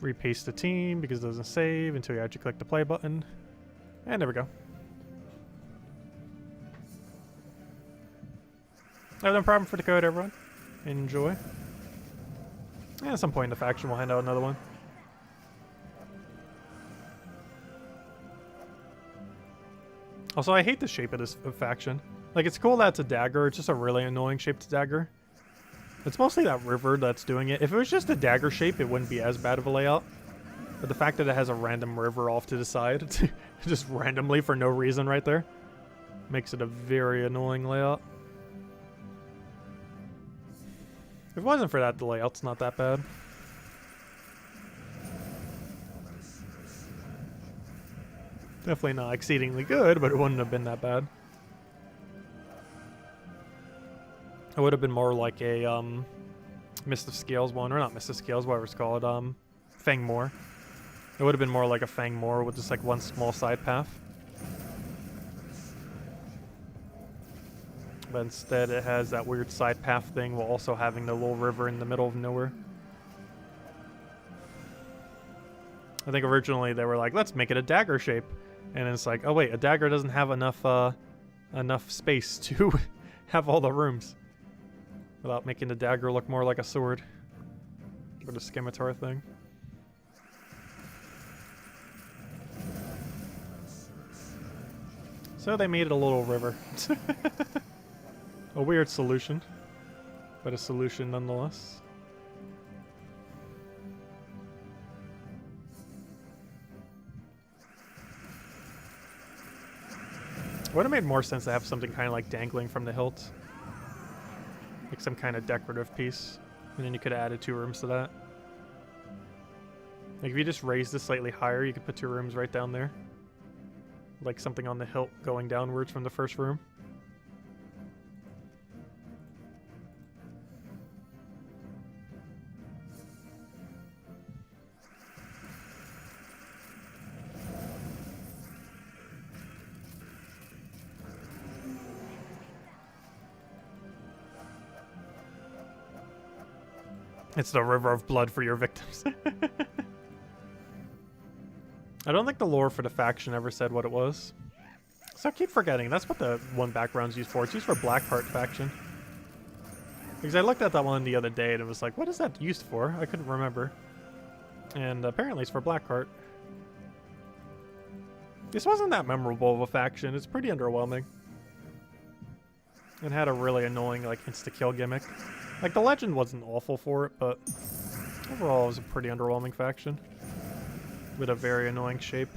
Repaste the team because it doesn't save until you actually click the play button. And there we go. No problem for the code, everyone. Enjoy. And at some point in the faction, we'll hand out another one. Also, I hate the shape of this faction. Like, it's cool that it's a dagger. It's just a really annoying shaped dagger. It's mostly that river that's doing it. If it was just a dagger shape, it wouldn't be as bad of a layout. But the fact that it has a random river off to the side, just randomly for no reason right there, makes it a very annoying layout. If it wasn't for that, the layout's not that bad. Definitely not exceedingly good, but it wouldn't have been that bad. It would have been more like a Mist of Scales one, or not Mist of Scales, whatever it's called, Fangmoor. It would have been more like a Fangmoor with just like one small side path. But instead it has that weird side path thing while also having the little river in the middle of nowhere. I think originally they were like, let's make it a dagger shape. And it's like, oh wait, a dagger doesn't have enough space to have all the rooms without making the dagger look more like a sword or the scimitar thing. So they made it a little river. A weird solution, but a solution nonetheless. Would have made more sense to have something kind of like dangling from the hilt. Like some kind of decorative piece. And then you could have added 2 rooms to that. Like if you just raised this slightly higher, you could put 2 rooms right down there. Like something on the hilt going downwards from the first room. It's the river of blood for your victims. I don't think the lore for the faction ever said what it was. So I keep forgetting. That's what the one background's used for. It's used for Blackheart faction. Because I looked at that one the other day and it was like, what is that used for? I couldn't remember. And apparently it's for Blackheart. This wasn't that memorable of a faction. It's pretty underwhelming. It had a really annoying like insta-kill gimmick. Like the legend wasn't awful for it, but overall it was a pretty underwhelming faction. With a very annoying shape.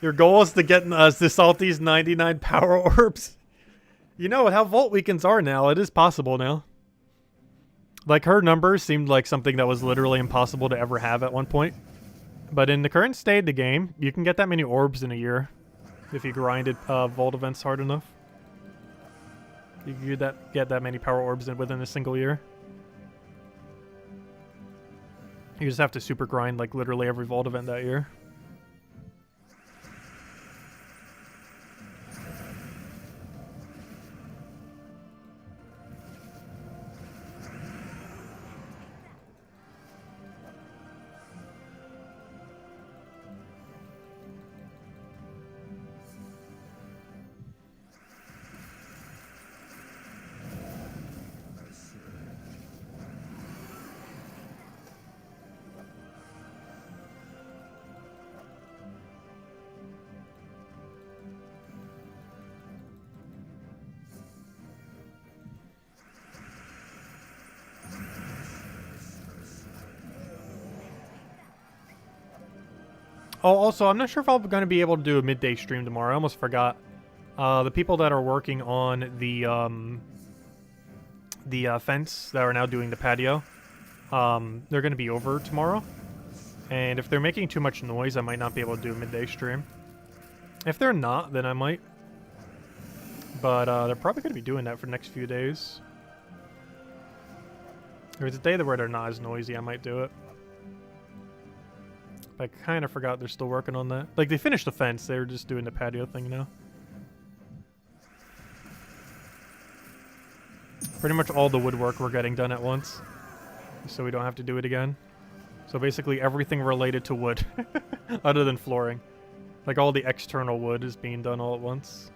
Your goal is to get us to salt these 99 power orbs. You know how Vault weekends are now. It is possible now. Like, her numbers seemed like something that was literally impossible to ever have at one point. But in the current state of the game, you can get that many orbs in a year. If you grinded Vault events hard enough. You can get that many power orbs within a single year. You just have to super grind, like, literally every Vault event that year. Oh, also, I'm not sure if I'm going to be able to do a midday stream tomorrow. I almost forgot. The people that are working on the fence that are now doing the patio, they're going to be over tomorrow. And if they're making too much noise, I might not be able to do a midday stream. If they're not, then I might. But they're probably going to be doing that for the next few days. There's a day where they're not as noisy, I might do it. I kind of forgot they're still working on that. Like, they finished the fence, they were just doing the patio thing now. Pretty much all the woodwork we're getting done at once. So we don't have to do it again. So basically everything related to wood. Other than flooring. Like, all the external wood is being done all at once.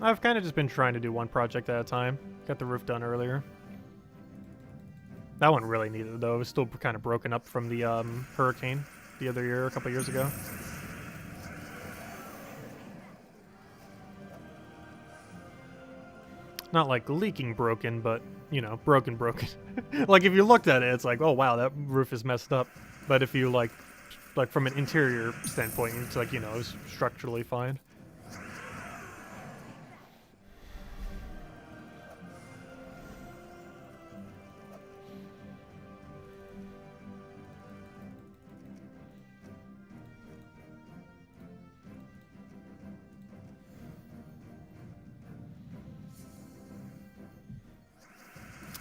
I've kind of just been trying to do one project at a time. Got the roof done earlier. That one really needed it, though. It was still kind of broken up from the hurricane the other year, a couple years ago. Not like leaking broken, but, you know, broken. Like, if you looked at it, it's like, oh, wow, that roof is messed up. But if you, like from an interior standpoint, it's like, you know, it's structurally fine.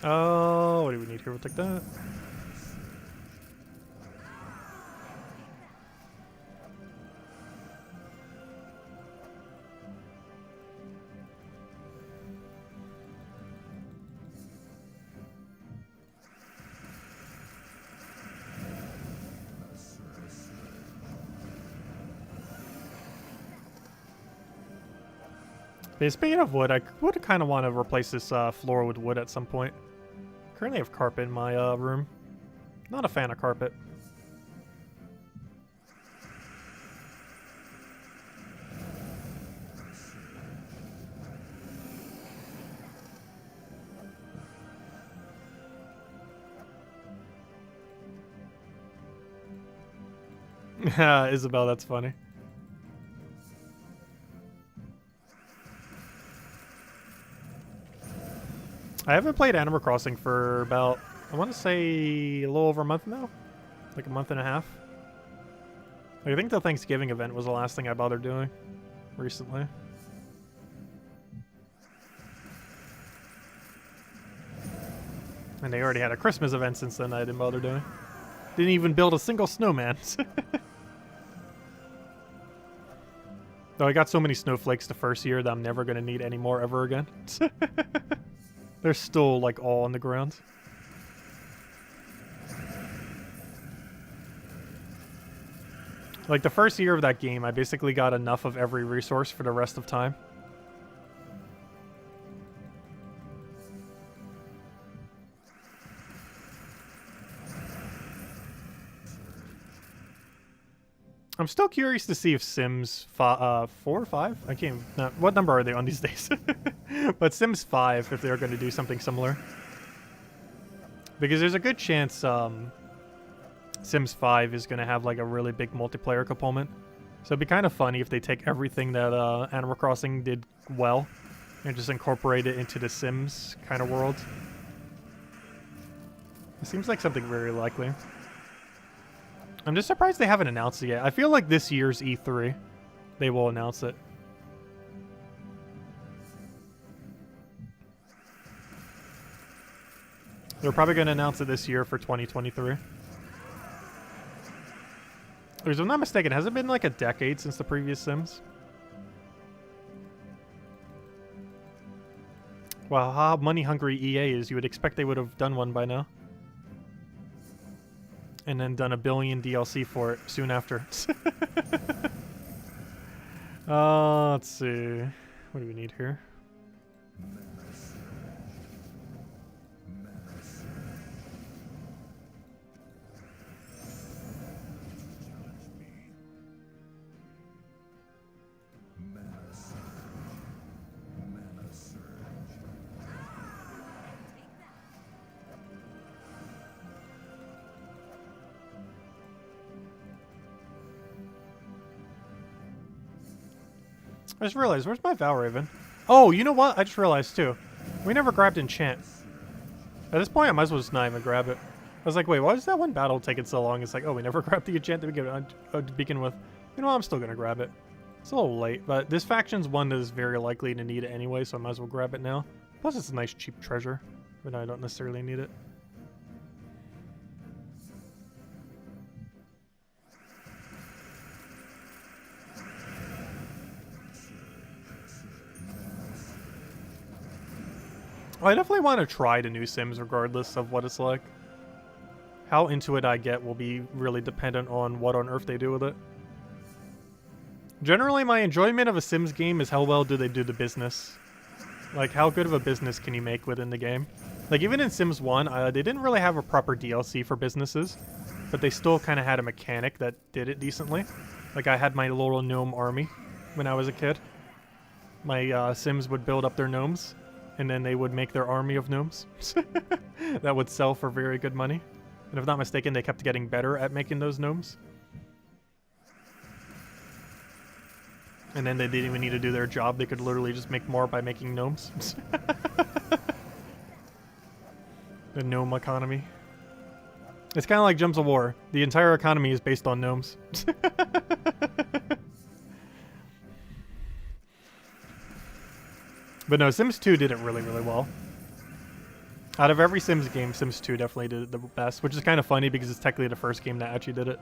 Oh, what do we need here? We'll take that. Yeah, speaking of wood, I would kind of want to replace this floor with wood at some point. Currently have carpet in my room. Not a fan of carpet. Isabel, that's funny. I haven't played Animal Crossing for about, I want to say, a little over a month now? Like a month and a half? Like, I think the Thanksgiving event was the last thing I bothered doing recently. And they already had a Christmas event since then I didn't bother doing. Didn't even build a single snowman. Though I got so many snowflakes the first year that I'm never going to need any more ever again. They're still, like, all on the ground. Like, the first year of that game, I basically got enough of every resource for the rest of time. I'm still curious to see if Sims 4 or 5? I can't... what number are they on these days? But Sims 5, if they're going to do something similar. Because there's a good chance Sims 5 is going to have like a really big multiplayer component. So it'd be kind of funny if they take everything that Animal Crossing did well and just incorporate it into the Sims kind of world. It seems like something very likely. I'm just surprised they haven't announced it yet. I feel like this year's E3, they will announce it. They're probably going to announce it this year for 2023. If I'm not mistaken, has it been like a decade since the previous Sims? Well, how money-hungry EA is, you would expect they would have done one by now. And then done a billion DLC for it soon after. Let's see. What do we need here? I just realized, where's my Valraven? Oh, you know what? I just realized too. We never grabbed enchant. At this point, I might as well just not even grab it. I was like, wait, why is that one battle taking so long? It's like, oh, we never grabbed the enchant to begin with. You know what? I'm still going to grab it. It's a little late, but this faction's one that is very likely to need it anyway, so I might as well grab it now. Plus, it's a nice, cheap treasure, but I don't necessarily need it. I definitely want to try the new Sims regardless of what it's like. How into it I get will be really dependent on what on earth they do with it. Generally, my enjoyment of a Sims game is how well do they do the business. Like, how good of a business can you make within the game? Like, even in Sims 1, they didn't really have a proper DLC for businesses, but they still kind of had a mechanic that did it decently. Like, I had my little gnome army when I was a kid. My Sims would build up their gnomes, and then they would make their army of gnomes that would sell for very good money. And if not mistaken, they kept getting better at making those gnomes. And then they didn't even need to do their job. They could literally just make more by making gnomes. The gnome economy. It's kind of like Gems of War. The entire economy is based on gnomes. But no, Sims 2 did it really, really well. Out of every Sims game, Sims 2 definitely did it the best, which is kind of funny because it's technically the first game that actually did it.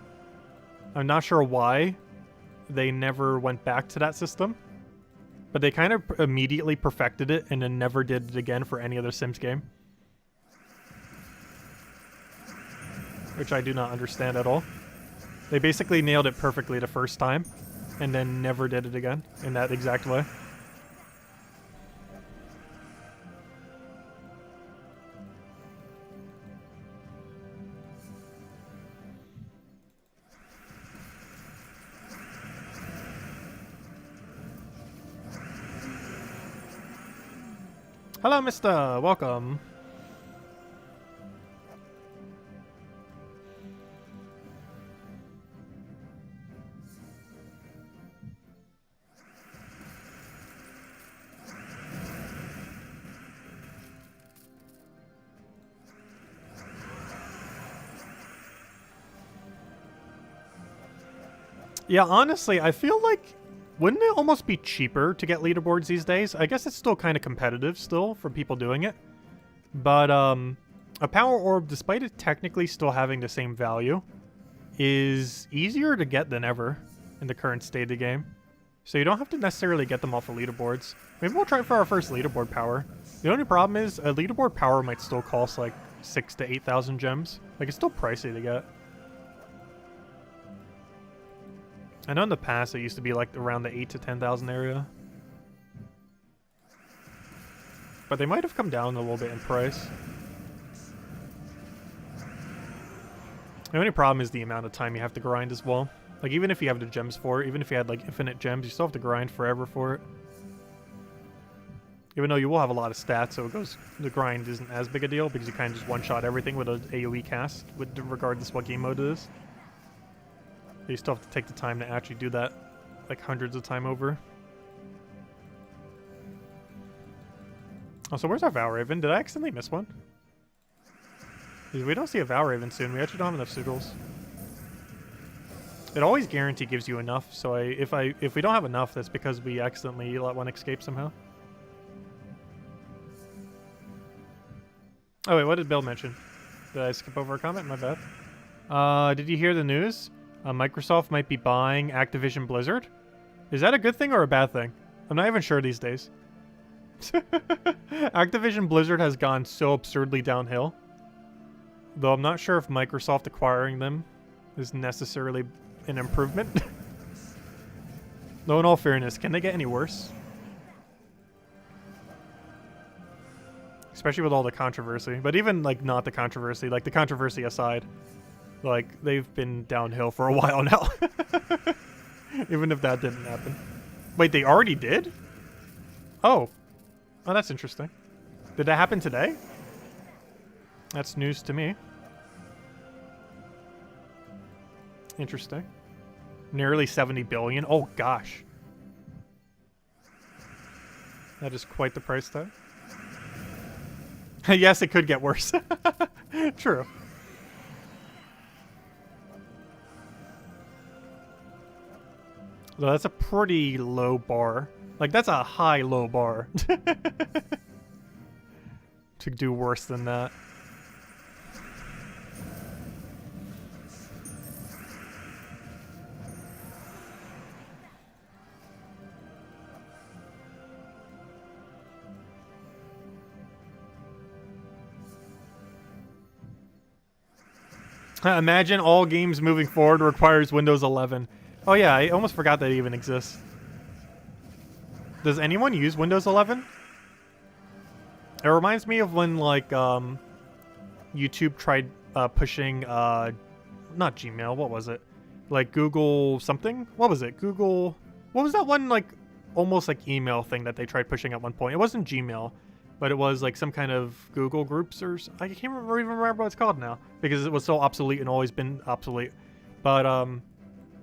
I'm not sure why they never went back to that system, but they kind of immediately perfected it and then never did it again for any other Sims game. Which I do not understand at all. They basically nailed it perfectly the first time and then never did it again in that exact way. Hello, Mr. Welcome. Yeah, honestly, I feel like, wouldn't it almost be cheaper to get leaderboards these days? I guess it's still kind of competitive still for people doing it. But a power orb, despite it technically still having the same value, is easier to get than ever in the current state of the game. So you don't have to necessarily get them off of leaderboards. Maybe we'll try for our first leaderboard power. The only problem is a leaderboard power might still cost like 6,000 to 8,000 gems. Like, it's still pricey to get. I know in the past it used to be like around the 8,000 to 10,000 area. But they might have come down a little bit in price. The only problem is the amount of time you have to grind as well. Like, even if you have the gems for it, even if you had like infinite gems, you still have to grind forever for it. Even though you will have a lot of stats, so it goes, the grind isn't as big a deal because you kind of just one-shot everything with an AoE cast, regardless what game mode it is. You still have to take the time to actually do that, like hundreds of times over. Oh, so where's our Valraven? Did I accidentally miss one? Because we don't see a Valraven soon. We actually don't have enough sigils. It always guaranteed gives you enough, so if we don't have enough, that's because we accidentally let one escape somehow. Oh wait, what did Bill mention? Did I skip over a comment? My bad. Did you hear the news? Microsoft might be buying Activision Blizzard. Is that a good thing or a bad thing? I'm not even sure these days. Activision Blizzard has gone so absurdly downhill. Though I'm not sure if Microsoft acquiring them is necessarily an improvement. Though in all fairness, can they get any worse? Especially with all the controversy. But even like not the controversy, like the controversy aside, like they've been downhill for a while now. Even if that didn't happen. Wait, they already did? Oh. Oh, that's interesting. Did that happen today? That's news to me. Interesting. Nearly 70 billion. Oh gosh. That is quite the price tag. Yes, it could get worse. True. So that's a pretty low bar. Like, that's a high-low bar. To do worse than that. Imagine all games moving forward requires Windows 11. Oh yeah, I almost forgot that it even exists. Does anyone use Windows 11? It reminds me of when, like, YouTube tried pushing, not Gmail, what was it? Like, Google something? What was it? Google... What was that one, like, almost like email thing that they tried pushing at one point? It wasn't Gmail, but it was, like, some kind of Google groups or... I can't even remember what it's called now, because it was so obsolete and always been obsolete. But,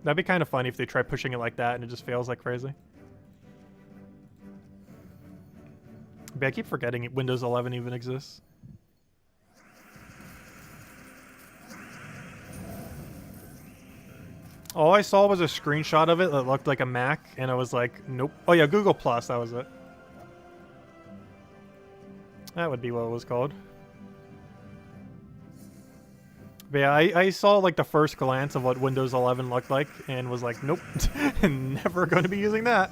that'd be kind of funny if they tried pushing it like that and it just fails like crazy. But I keep forgetting Windows 11 even exists. All I saw was a screenshot of it that looked like a Mac, and I was like, nope. Oh yeah, Google Plus, that was it. That would be what it was called. But yeah, I saw like the first glance of what Windows 11 looked like and was like, nope, never going to be using that.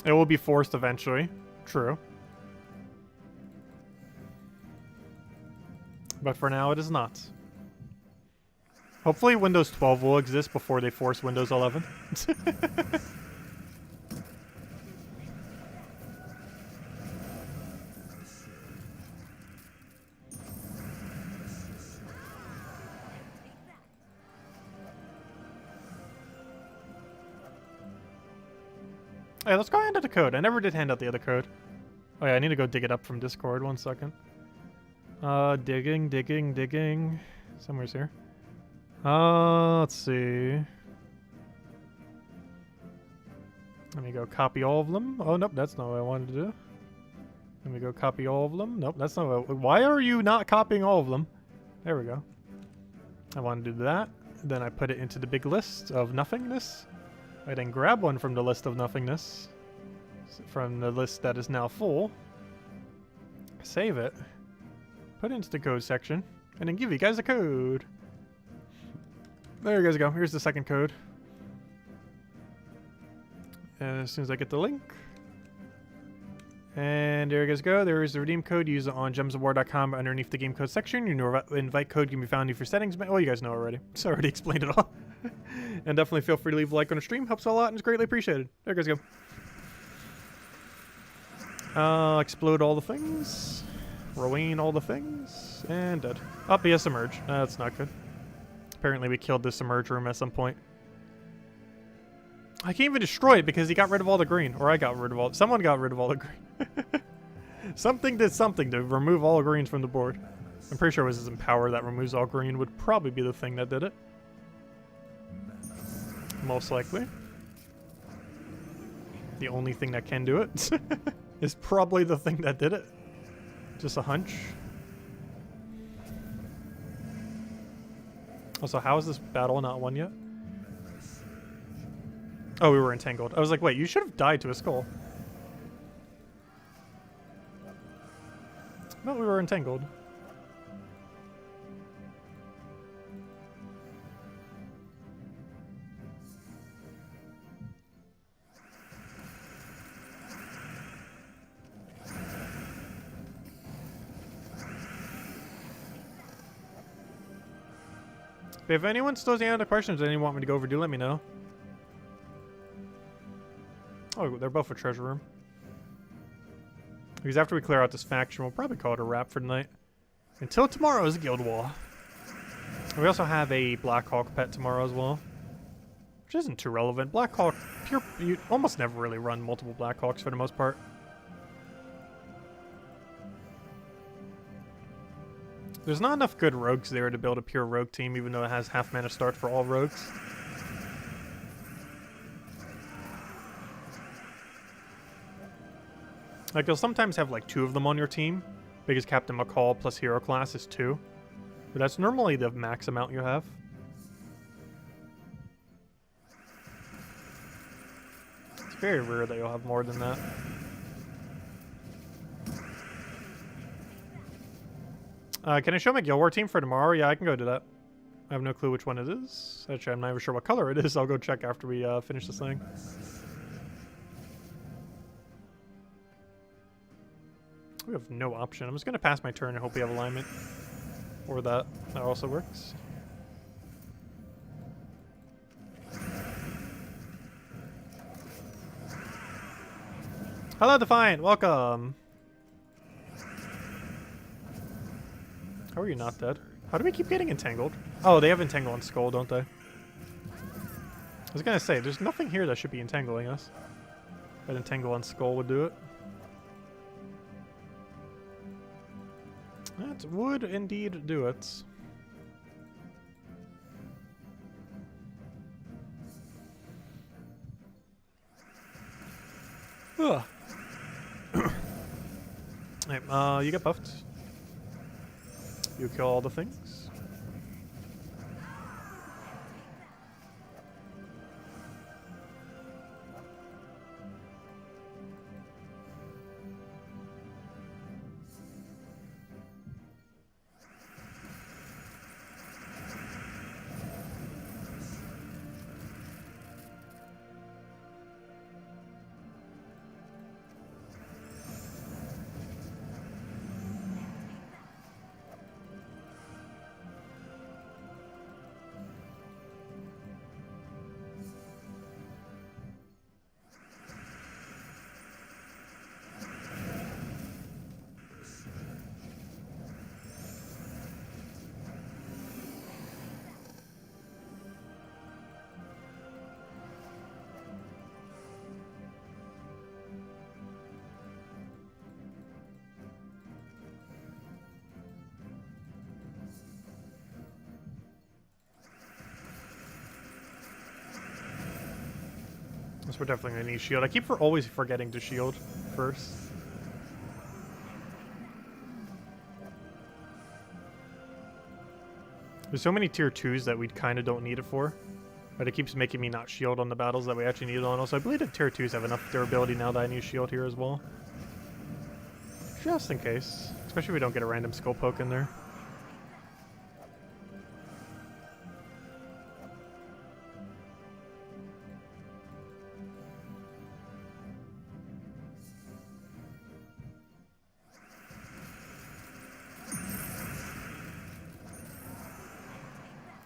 It will be forced eventually. True. But for now, it is not. Hopefully Windows 12 will exist before they force Windows 11. Hey, let's go hand out the code. I never did hand out the other code. Oh yeah, I need to go dig it up from Discord. 1 second. Digging. Somewhere's here. Let's see. Let me go copy all of them. Oh, nope, that's not what I wanted to do. Let me go copy all of them. Nope, that's not what... Why are you not copying all of them? There we go. I want to do that. Then I put it into the big list of nothingness. I then grab one from the list of nothingness. From the list that is now full. Save it. Put it into the code section. And then give you guys a code. There you guys go. Here's the second code. And as soon as I get the link. And there you guys go. There is the redeem code. Use it on gemsofwar.com underneath the game code section. Your invite code can be found in your settings. Oh, you guys know already. So I already explained it all. And definitely feel free to leave a like on the stream. Helps a lot and is greatly appreciated. There you guys go. Explode all the things. Ruin all the things. And dead. Up, he has Submerge. That's not good. Apparently we killed this Submerge room at some point. I can't even destroy it because he got rid of all the green. Or I got rid of all... Someone got rid of all the green. Something did something to remove all greens from the board. I'm pretty sure it was his Empower that removes all green would probably be the thing that did it. Most likely. The only thing that can do it is probably the thing that did it. Just a hunch. Also, how is this battle not won yet? Oh, we were entangled. I was like, wait, you should have died to a skull. No, we were entangled. If anyone still has any other questions that you want me to go over, do let me know. Oh, they're both a treasure room. Because after we clear out this faction, we'll probably call it a wrap for tonight. Until tomorrow's Guild Wall. And we also have a Blackhawk pet tomorrow as well. Which isn't too relevant. Blackhawk, you almost never really run multiple Blackhawks for the most part. There's not enough good rogues there to build a pure rogue team, even though it has half mana start for all rogues. Like, you'll sometimes have like 2 of them on your team, because Captain McCall plus hero class is 2. But that's normally the max amount you have. It's very rare that you'll have more than that. Can I show my Guild War team for tomorrow? Yeah, I can go do that. I have no clue which one it is. Actually, I'm not even sure what color it is. I'll go check after we finish this thing. We have no option. I'm just going to pass my turn and hope we have alignment. Or that. That also works. Hello, Defiant. Welcome. How are you not dead? How do we keep getting entangled? Oh, they have entangle on Skull, don't they? I was gonna say, there's nothing here that should be entangling us. But entangle on Skull would do it. That would indeed do it. Ugh. Hey, you get buffed. You kill all the things. We're definitely gonna need shield. I keep always forgetting to shield first. There's so many tier 2s that we kind of don't need it for. But it keeps making me not shield on the battles that we actually need it on. Also, I believe the tier 2s have enough durability now that I need shield here as well. Just in case. Especially if we don't get a random skull poke in there.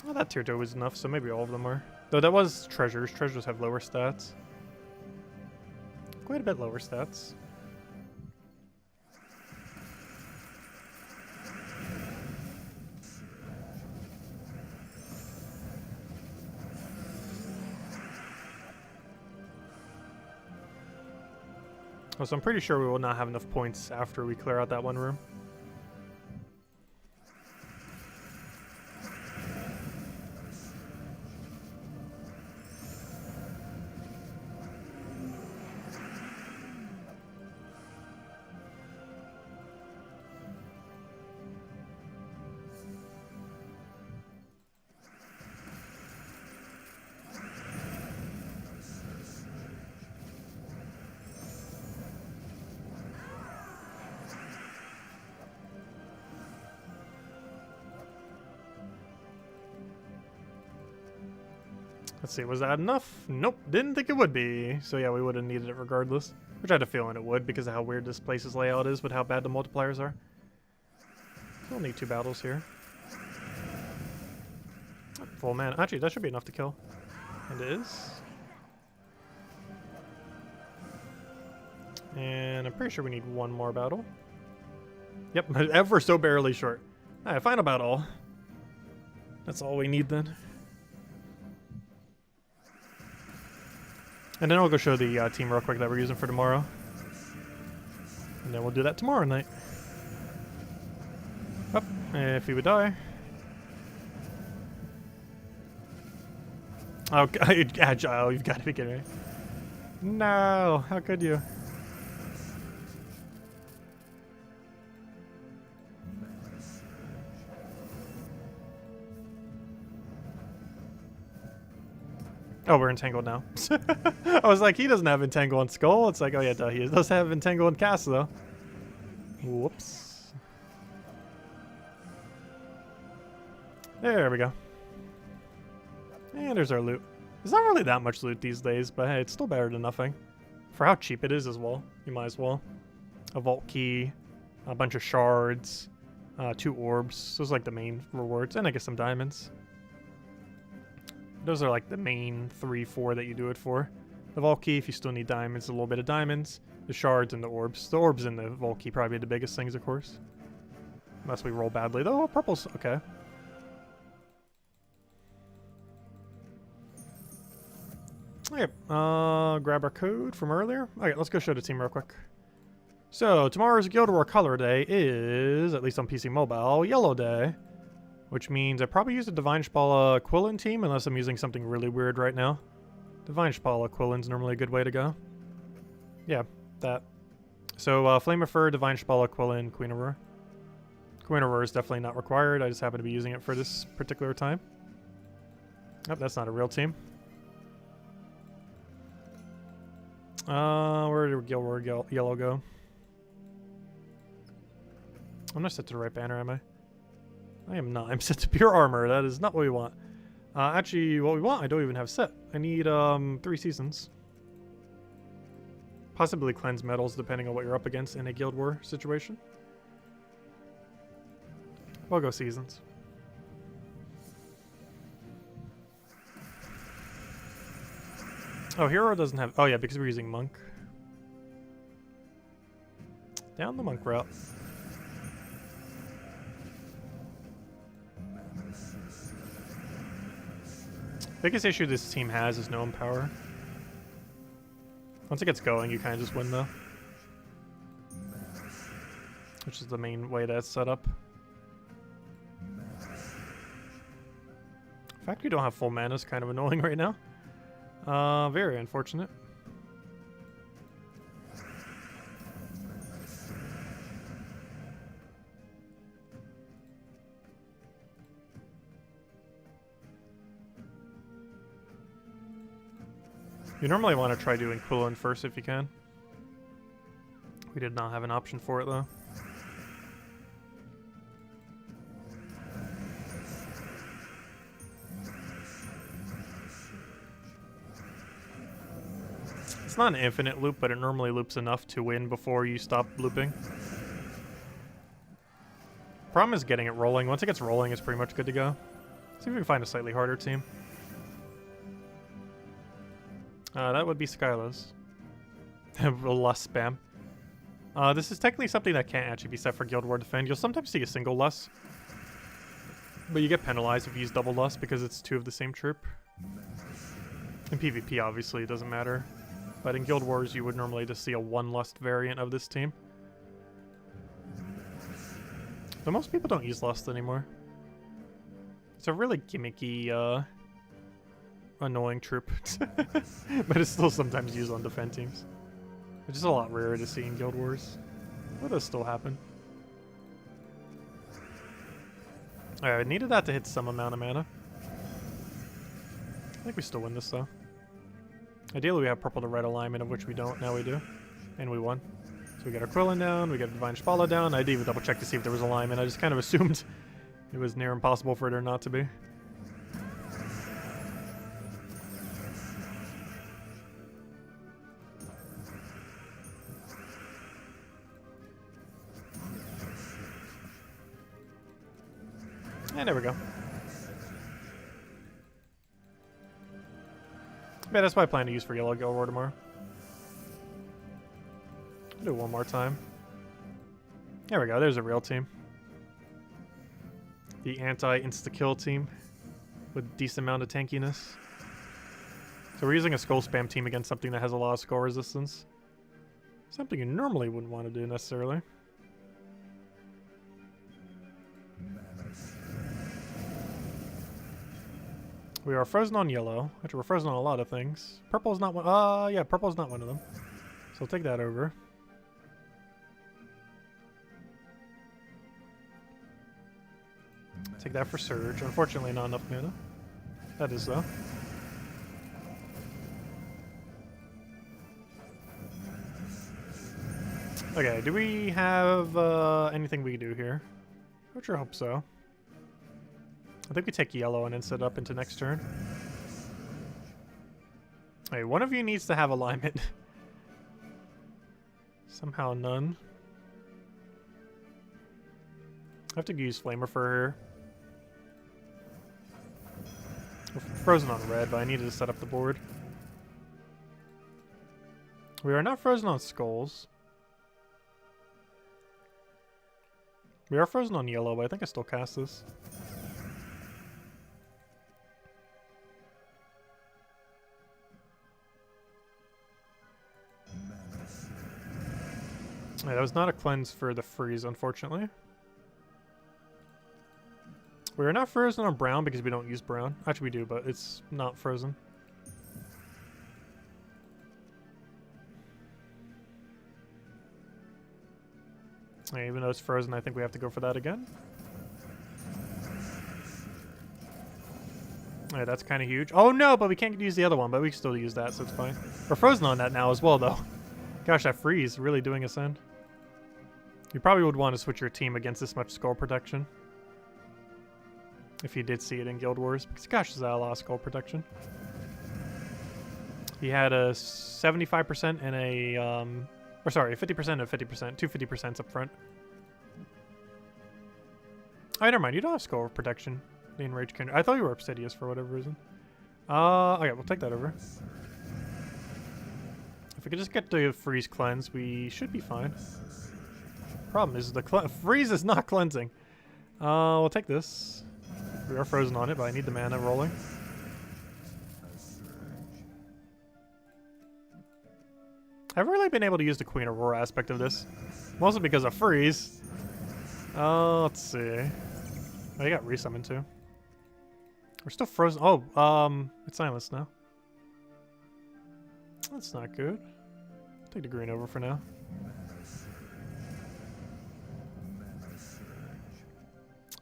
Well, that tier 2 was enough, so maybe all of them are. Though that was treasures. Treasures have lower stats. Quite a bit lower stats. Oh, so I'm pretty sure we will not have enough points after we clear out that one room. Let's see, was that enough? Nope, didn't think it would be. So yeah, we would have needed it regardless. Which I had a feeling it would because of how weird this place's layout is with how bad the multipliers are. We'll need 2 battles here. Full mana. Actually, that should be enough to kill. And it is. And I'm pretty sure we need 1 more battle. Yep, ever so barely short. Alright, final battle. That's all we need then. And then I'll go show the team real quick that we're using for tomorrow. And then we'll do that tomorrow night. Oh, if he would die. Oh, Agile, you've got to be kidding me. No, how could you? Oh, we're entangled now. I was like, he doesn't have entangle on Skull. It's like, oh yeah, duh, he does have entangle on Cast though. Whoops. There we go. And there's our loot. There's not really that much loot these days, but hey, it's still better than nothing. For how cheap it is as well, you might as well. A vault key, a bunch of shards, 2 orbs. Those are like the main rewards, and I guess some diamonds. Those are like the main 3, 4 that you do it for. The vault key, if you still need diamonds, a little bit of diamonds. The shards and the orbs. The orbs and the vault key probably the biggest things, of course. Unless we roll badly. Though, purple's okay. Okay, grab our code from earlier. Okay, let's go show the team real quick. So, tomorrow's Guild War Color Day is, at least on PC Mobile, Yellow Day. Which means I probably use a Divine Spala Quillen team, unless I'm using something really weird right now. Divine Spala Quillen's normally a good way to go. Yeah, That. So, Flame of Fur, Divine Shpala, Quillin, Queen Aurora. Queen Aurora is definitely not required. I just happen to be using it for this particular time. Oh, that's not a real team. Where did Guild War Yellow go? I'm not set to the right banner, am I? I am not. I'm set to pure armor. That is not what we want. Actually, what we want, I don't even have set. I need 3 seasons. Possibly cleanse metals, depending on what you're up against in a Guild War situation. We'll go seasons. Oh, hero doesn't have... Oh yeah, because we're using monk. Down the monk route. Biggest issue this team has is no power. Once it gets going, you kind of just win though. Which is the main way that's set up. The fact we don't have full mana is kind of annoying right now. Very unfortunate. You normally want to try doing Quillin first if you can. We did not have an option for it though. It's not an infinite loop, but it normally loops enough to win before you stop looping. Problem is getting it rolling. Once it gets rolling, it's pretty much good to go. See if we can find a slightly harder team. That would be Skylos. Lust spam. This is technically something that can't actually be set for Guild War Defend. You'll sometimes see a single Lust, but you get penalized if you use double Lust because it's 2 of the same troop. In PvP, obviously, it doesn't matter. But in Guild Wars, you would normally just see a 1 Lust variant of this team. But most people don't use Lust anymore. It's a really gimmicky, annoying troop. But it's still sometimes used on defend teams. Which is a lot rarer to see in Guild Wars. Will this still happen? Alright, I needed that to hit some amount of mana. I think we still win this though. Ideally we have purple to red alignment, of which we don't. Now we do. And we won. So we got our Quillin down, we got a Divine Shpala down. I didn't even double check to see if there was alignment. I just kind of assumed it was near impossible for it or not to be. And there we go. Yeah, that's what I plan to use for Yellow Guild War tomorrow. I'll do it one more time. There we go, there's a real team. The anti-insta-kill team with decent amount of tankiness. So we're using a skull spam team against something that has a lot of skull resistance. Something you normally wouldn't want to do necessarily. We are frozen on yellow. Actually, we're frozen on a lot of things. Purple is not one. Yeah, purple is not one of them. So I'll take that over. Take that for Surge. Unfortunately, not enough mana. That is though. Okay, do we have anything we can do here? I sure hope so. I think we take yellow and then set up into next turn. Hey, one of you needs to have alignment. Somehow none. I have to use Flamer for her. We're frozen on red, but I needed to set up the board. We are not frozen on skulls. We are frozen on yellow, but I think I still cast this. Yeah, that was not a cleanse for the freeze, unfortunately. We are not frozen on brown because we don't use brown. Actually, we do, but it's not frozen. Yeah, even though it's frozen, I think we have to go for that again. Alright, that's kind of huge. Oh no, but we can't use the other one, but we can still use that, so it's fine. We're frozen on that now as well, though. Gosh, that freeze really doing us in. You probably would want to switch your team against this much skull protection. If you did see it in Guild Wars. Because gosh, is that a lot of skull protection. He had a 75% and a, or sorry, 50% and 50%. Two 50% up front. Oh, never mind, you don't have skull protection. The Enraged Kindred. I thought you were Obsidious for whatever reason. Okay, we'll take that over. If we could just get the freeze cleanse, we should be fine. Problem is the freeze is not cleansing. We'll take this. We are frozen on it, but I need the mana rolling. I haven't really been able to use the Queen Aurora aspect of this. Mostly because of freeze. Let's see. Oh, you got resummoned too. We're still frozen. Oh, it's silenced now. That's not good. Take the green over for now.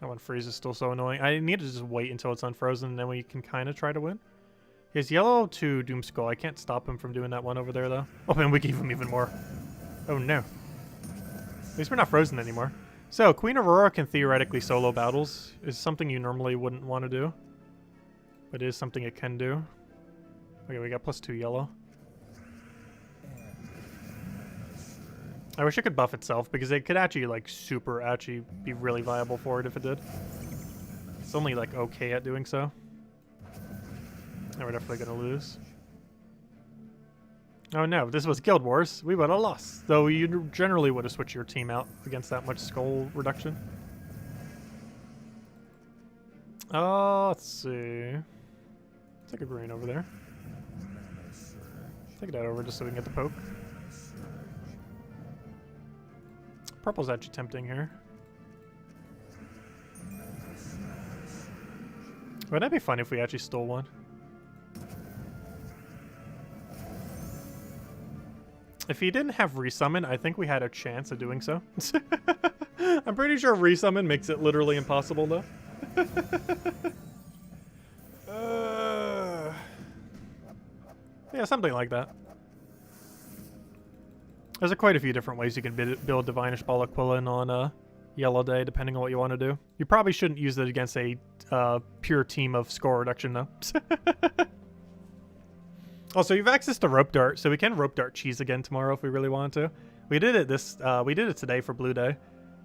That one freeze is still so annoying. I need to just wait until it's unfrozen, and then we can kind of try to win. He has yellow to Doomskull. I can't stop him from doing that one over there, though. Oh, man, we gave him even more. Oh, no. At least we're not frozen anymore. So, Queen Aurora can theoretically solo battles. Is something you normally wouldn't want to do. But it is something it can do. Okay, we got +2 yellow. I wish it could buff itself, because it could actually, like, actually be really viable for it if it did. It's only, like, okay at doing so. And we're definitely gonna lose. Oh no, if this was Guild Wars, we would have lost. Though you generally would have switched your team out against that much skull reduction. Let's see. Take a green over there. Take that over just so we can get the poke. Purple's actually tempting here. Wouldn't that be fun if we actually stole one? If he didn't have resummon, I think we had a chance of doing so. I'm pretty sure resummon makes it literally impossible, though. Yeah, something like that. There's quite a few different ways you can build Divinish Ball Aquila on Yellow Day, depending on what you want to do. You probably shouldn't use it against a pure team of score reduction, though. Also, you've access to Rope Dart, so we can Rope Dart cheese again tomorrow if we really wanted to. We did it today for Blue Day,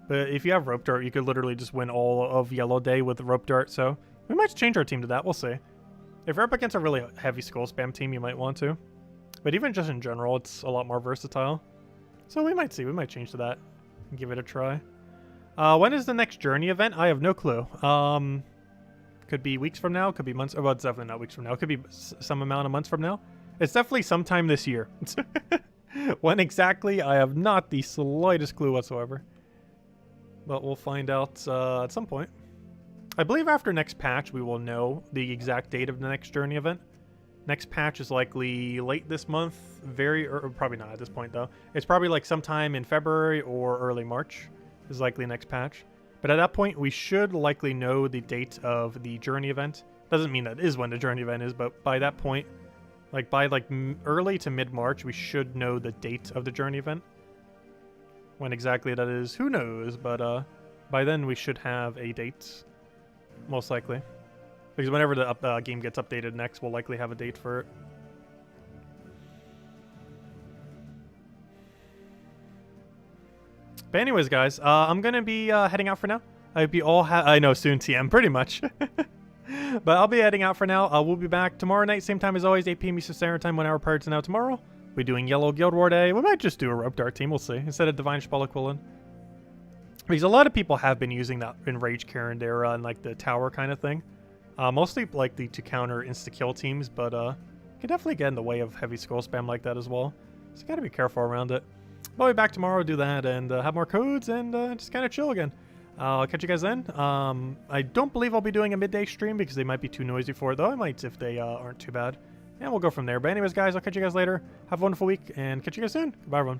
but if you have Rope Dart, you could literally just win all of Yellow Day with Rope Dart. So we might change our team to that. We'll see. If you're up against a really heavy skull spam team, you might want to. But even just in general, it's a lot more versatile. So we might see. We might change to that and give it a try. When is the next Journey event? I have no clue. Could be weeks from now. Could be months. Well, it's definitely not weeks from now. It could be some amount of months from now. It's definitely sometime this year. When exactly, I have not the slightest clue whatsoever. But we'll find out at some point. I believe after next patch, we will know the exact date of the next Journey event. Next patch is likely late this month. Probably not at this point, though. It's probably like sometime in February or early March is likely next patch. But at that point, we should likely know the date of the Journey event. Doesn't mean that is when the Journey event is, but by that point, like by like early to mid-March, we should know the date of the Journey event. When exactly that is, who knows? But by then we should have a date, most likely. Because whenever the game gets updated next, we'll likely have a date for it. But anyways, guys, I'm going to be heading out for now. I hope you all I know, soon TM, pretty much. But I'll be heading out for now. We'll be back tomorrow night, same time as always, 8 p.m. Eastern Standard Time, 1 hour prior to now tomorrow. We're doing Yellow Guild War Day. We might just do a Rope Dart team, we'll see, instead of Divine Spell Aquilin. Because a lot of people have been using that Enraged Karen era and like the tower kind of thing. Mostly like to counter insta-kill teams, but can definitely get in the way of heavy skull spam like that as well. So you gotta be careful around it. I'll be back tomorrow, do that, and have more codes, and just kind of chill again. I'll catch you guys then. I don't believe I'll be doing a midday stream because they might be too noisy for it, though I might if they aren't too bad. And we'll go from there. But anyways, guys, I'll catch you guys later. Have a wonderful week, and catch you guys soon. Goodbye, everyone.